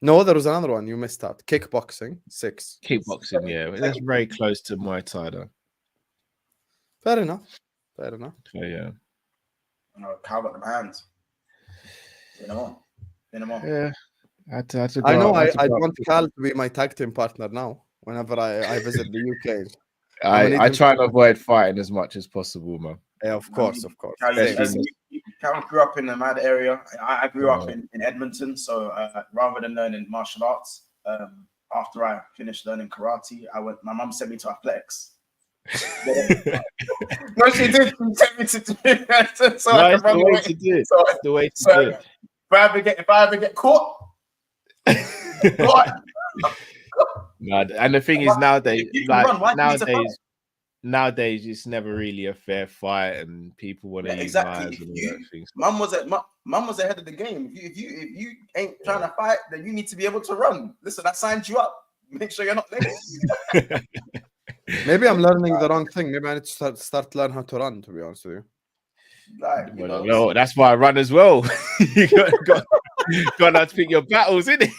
No, there was another one you missed out. Kickboxing, 6. Kickboxing, yeah. That's very close to Muay Thai, though. Fair enough. So, yeah. No, Carl got them hands. In them all. Yeah. I know I want Cal to be my tag team partner now whenever I visit the UK. I try and avoid fighting as much as possible, man. Yeah, of course. Cal grew up in the mad area. I grew up in Edmonton, so rather than learning martial arts, after I finished learning karate, my mum sent me to athletics. No, she did. She sent me to do that. So I can run the way to do it. That's the way to do it. If I ever get caught, no, and the thing is nowadays it's never really a fair fight, and people want to use knives and all that things. Mum was ahead of the game. If you ain't trying to fight, then you need to be able to run. Listen, I signed you up. Make sure you're not late. Maybe I'm learning the wrong thing. Maybe I need to start learn how to run. To be honest with you. Like, you know. No, that's why I run as well. You got to pick your battles, innit?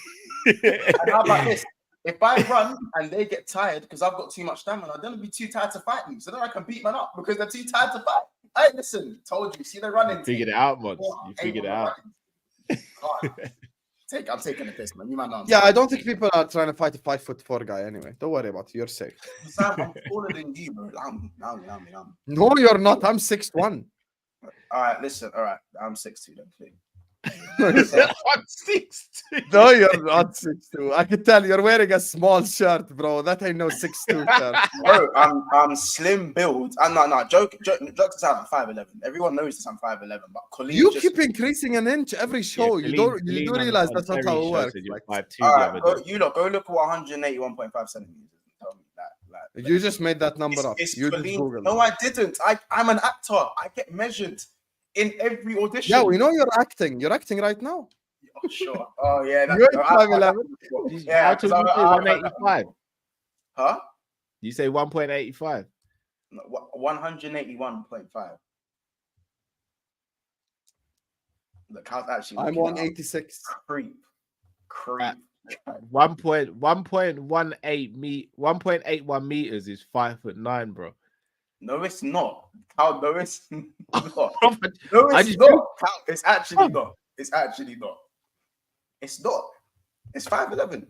And how about this? If I run and they get tired because I've got too much stamina, they'll be too tired to fight me. So then I can beat man up because they're too tired to fight. Hey, listen, told you. See the running. You figured it out, Monts. You figured it out. I'm taking the piss, man. You might not. Yeah, I don't think people are trying to fight a 5'4" guy anyway. Don't worry about it. You're safe. Sam, I'm taller than you, bro. No, you're not. I'm 6'1". All right, listen. All right, I'm 6'2" then, please. I'm 6'2". No, you're not 6'2". I can tell you're wearing a small shirt, bro. That ain't no 6'2" shirt. Bro, I'm slim build. I'm not joke aside, I'm 5'11". Everyone knows this. I'm 5'11", but Colleen You keep increasing an inch every show. Yeah, you do realize that's not how it works. Like, all right, go look at 181.5 centimeters. Tell me that. You just made that number up. You just Googled. No, I didn't. I'm an actor. I get measured in every audition. Yeah, we know you're acting. You're acting right now. Oh, sure. Oh, yeah. You're 5'11". Yeah, how 185? Huh? You say 1.85? No, 181.5. Look, how's actually? I'm 186. Creep. 1.81 meters is 5'9", bro. No, it's not. How? No, it's not. No, it's not. It's actually not. It's actually not. It's not. It's 5'11".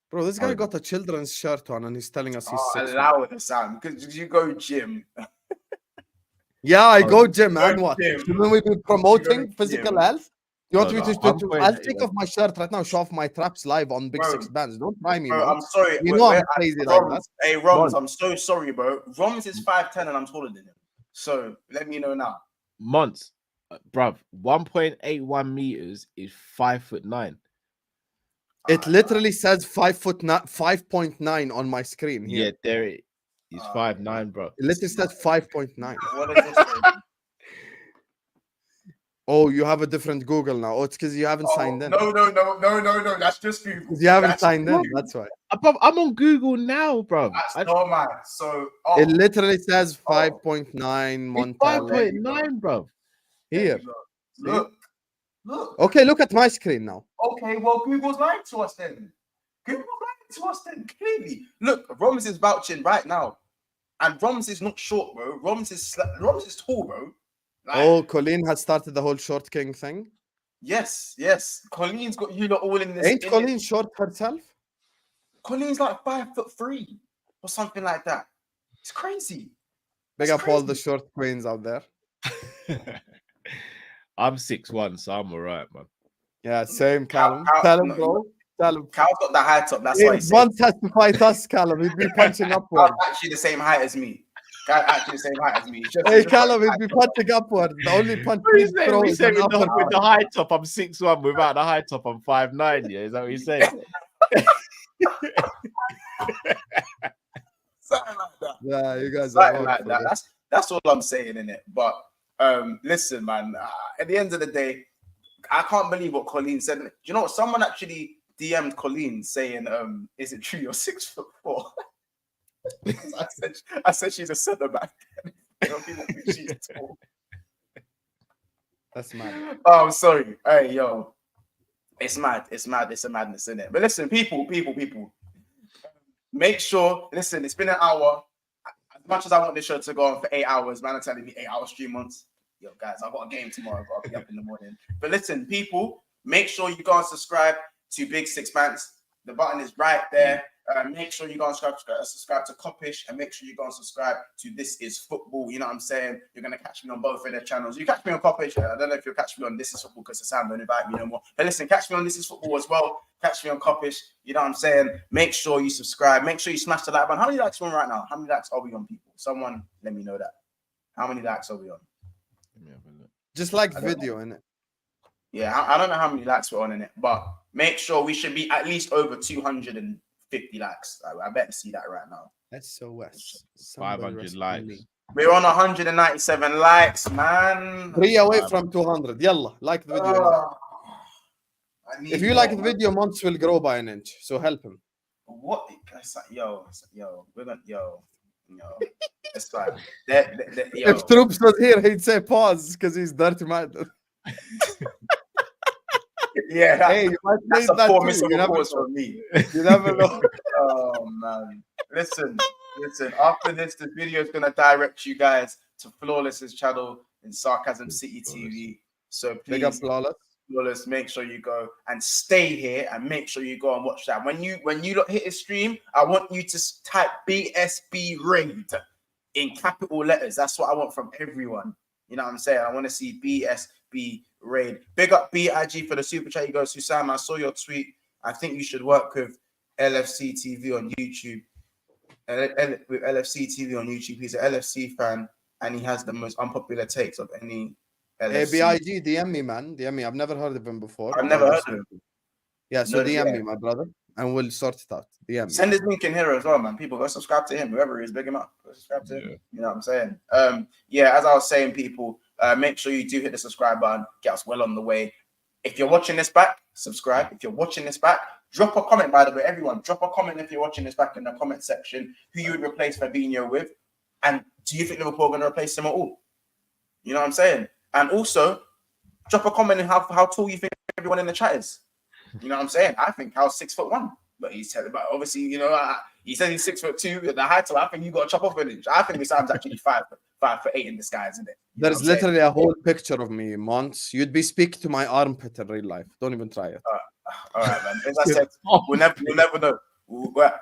Bro, this guy got a children's shirt on and he's telling us he's 6'1". Allow it, Sam, because you go gym. Yeah, I go gym, man. What? Gym. When we be promoting physical health? You want me to I'll take yeah. off my shirt right now, show off my traps live on Big Six Bands. Don't try me, bro, man. I'm sorry. You know I'm crazy like that. Hey, Roms, I'm so sorry, bro. Roms is 5'10" and I'm taller than him. So let me know now. Monts, bruv, 1.81 meters is 5'9". It literally says 5'9" on my screen here. Yeah, there it is. 5'9", bro. It literally says 5.9. What is this? Oh, you have a different Google now. Oh, it's because you haven't signed in. No. That's just Google. You haven't signed in. That's why. I'm on Google now, bro. That's not mine. So it literally says 5.9 Montel. 5.9, bro. Here. Look. Okay, look at my screen now. Okay, well, Google's lying to us then. Clearly. Look, Roms is vouching right now. And Roms is not short, bro. Roms is tall, bro. Like, Colleen has started the whole short king thing. Yes. Colleen's got you lot all in this. Ain't Colleen short herself? Colleen's like 5'3" or something like that. It's crazy. Big up all the short queens out there. I'm 6'1", so I'm alright, man. Yeah, same, Callum. Tell him, bro. Tell him. Cal's got the high top. That's why he Monts has to fight us, Callum. He'd be punching upward. Cal's actually the same height as me. Hey, Callum, he'd be punching upward. The only punch we say with the high top, I'm 6'1". Without the high top, I'm 5'9". Yeah, is that what you're saying? Something like that. Yeah, you guys something like that. That's all I'm saying in it. But listen, man. At the end of the day, I can't believe what Colleen said. Do you know what? Someone actually DM'd Colleen saying, "Is it true you're 6'4"? I said she's a centre back. People think she's tall. That's mad. Oh, I'm sorry. Hey, yo, it's mad. It's a madness, isn't it? But listen, people. Make sure. Listen, it's been an hour. As much as I want this show to go on for 8 hours, man, I'm telling me 8 hour stream months. Yo, guys, I've got a game tomorrow. I'll be up in the morning. But listen, people, make sure you go and subscribe to Big Six Bands. The button is right there. Make sure you go and subscribe to Kopish, and make sure you go and subscribe to This Is Football. You know what I'm saying? You're going to catch me on both of their channels. You catch me on Kopish. I don't know if you'll catch me on This Is Football because the Sam don't invite me no more. But listen, catch me on This Is Football as well. Catch me on Kopish. You know what I'm saying? Make sure you subscribe. Make sure you smash the like button. How many likes are we on right now? How many likes are we on, people? Someone let me know that. How many likes are we on? Just like the video, innit? Yeah, I don't know how many likes we're on in it, but make sure we should be at least over 250 likes. I better see that right now. That's so west. 500 likes. We're on 197 likes, man. 3 away from 200. Yalla, like the video. If you like the video, Monts will grow by an inch. So help him. What? Yo, we're gonna It's fine. If Troops was here, he'd say pause because he's dirty minded. Yeah, hey, you might that's a that poor too. miss of You a never pause know. from me. You never know. Oh man. Listen. After this video is gonna direct you guys to Flawless's channel in Sarcasm City TV. So please, Flawless, make sure you go and stay here and make sure you go and watch that. When you lot hit his stream, I want you to type BSB Raid in capital letters. That's what I want from everyone. You know what I'm saying? I want to see BSB Raid. Big up BIG for the super chat. He goes, Husam, I saw your tweet. I think you should work with LFC TV on YouTube. With LFC TV on YouTube. He's an LFC fan and he has the most unpopular takes of any LFC. Hey, BIG, DM me, man. DM me. I've never heard of him before. I've never heard of him. Yeah, so DM me, my brother, and we'll sort it out. DM me. Send his link in here as well, man. People, go subscribe to him. Whoever he is, big him up. Go subscribe to him. You know what I'm saying? Yeah, as I was saying, people, make sure you do hit the subscribe button. Get us well on the way. If you're watching this back, subscribe. If you're watching this back, drop a comment, by the way. Everyone, drop a comment if you're watching this back in the comment section. Who you would replace Fabinho with. And do you think Liverpool are going to replace him at all? You know what I'm saying? And also, drop a comment on how tall you think everyone in the chat is. You know what I'm saying? I think Hal's 6'1", but he's telling about obviously, you know, he says he's 6'2" at the height, so I think you got to chop off an inch. I think this time's actually 5'8" in disguise, isn't it? There's literally a whole picture of me, Monts. You'd be speaking to my armpit in real life. Don't even try it. All right, man. As I said, we'll never know.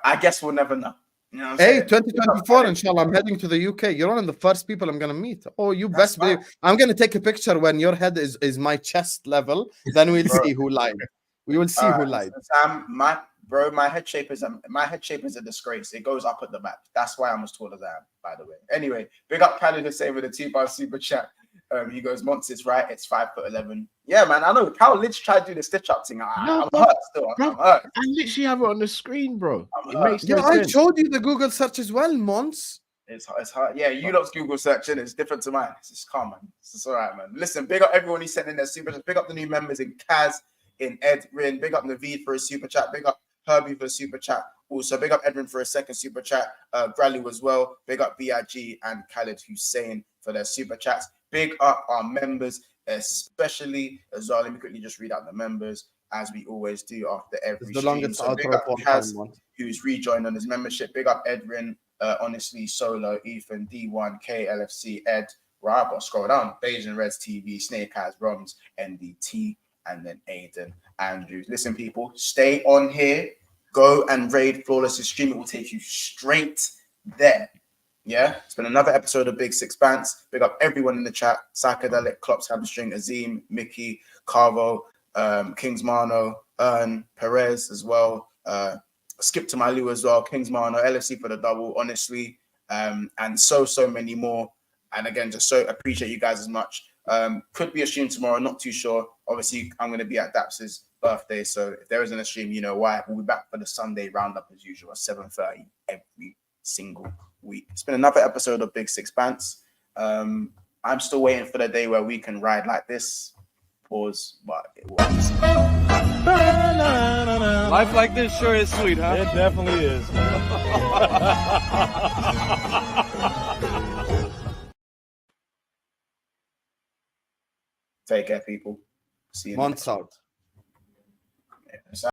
I guess we'll never know. You know what I'm saying? 2024, inshallah, I'm heading to the UK. You're one of the first people I'm going to meet. Oh, you best believe. I'm going to take a picture when your head is my chest level. Then we'll see who lied. We will see who lied. Sam, my head shape is a disgrace. It goes up at the back. That's why I'm as tall as I am, by the way. Anyway, big up Khalid Hussein with a £2 super chat. He goes, Monts is right. It's 5'11". Yeah, man. I know. Cal literally tried to do the stitch up thing. I'm hurt still. I'm hurt. I literally have it on the screen, bro. I showed you the Google search as well, Monts. It's hard. Yeah, you lot's Google searching. It's different to mine. It's just calm, man. It's all right, man. Listen, big up everyone who's sending their super chat. Big up the new members in Kaz, in Edrin. Big up Naveed for a super chat. Big up Herbie for a super chat. Also, big up Edrin for a second super chat. Bradley as well. Big up BIG and Khalid Hussein for their super chats. Big up our members, especially as well. Let me quickly just read out the members as we always do after every stream. The longest so big up Kaz, who's rejoined on his membership. Big up Edrin, Honestly, Solo, Ethan, D1, KLFC, Ed. Right, I've got to scroll down. Bayesian Reds TV, Snake Eyes, Roms, NDT, and then Aiden Andrews. Listen, people, stay on here. Go and raid Flawless's stream. It will take you straight there. Yeah, it's been another episode of Big Six Bants. Big up everyone in the chat. Psychedelic, Klops, Hamstring, Azim, Mickey, Carvo, Kingsmano, Perez as well. Skip to Malu as well. Kingsmano, LFC for the double, honestly. And so many more. And again, just so appreciate you guys as much. Could be a stream tomorrow, not too sure. Obviously, I'm going to be at Daps's birthday. So if there isn't a stream, you know why. We'll be back for the Sunday roundup as usual at 7:30 every single week. It's been another episode of Big Six Bants. I'm still waiting for the day where we can ride like this. Pause, but it was. Life like this sure is sweet, huh? It definitely is. Take care, people. See you. Months out.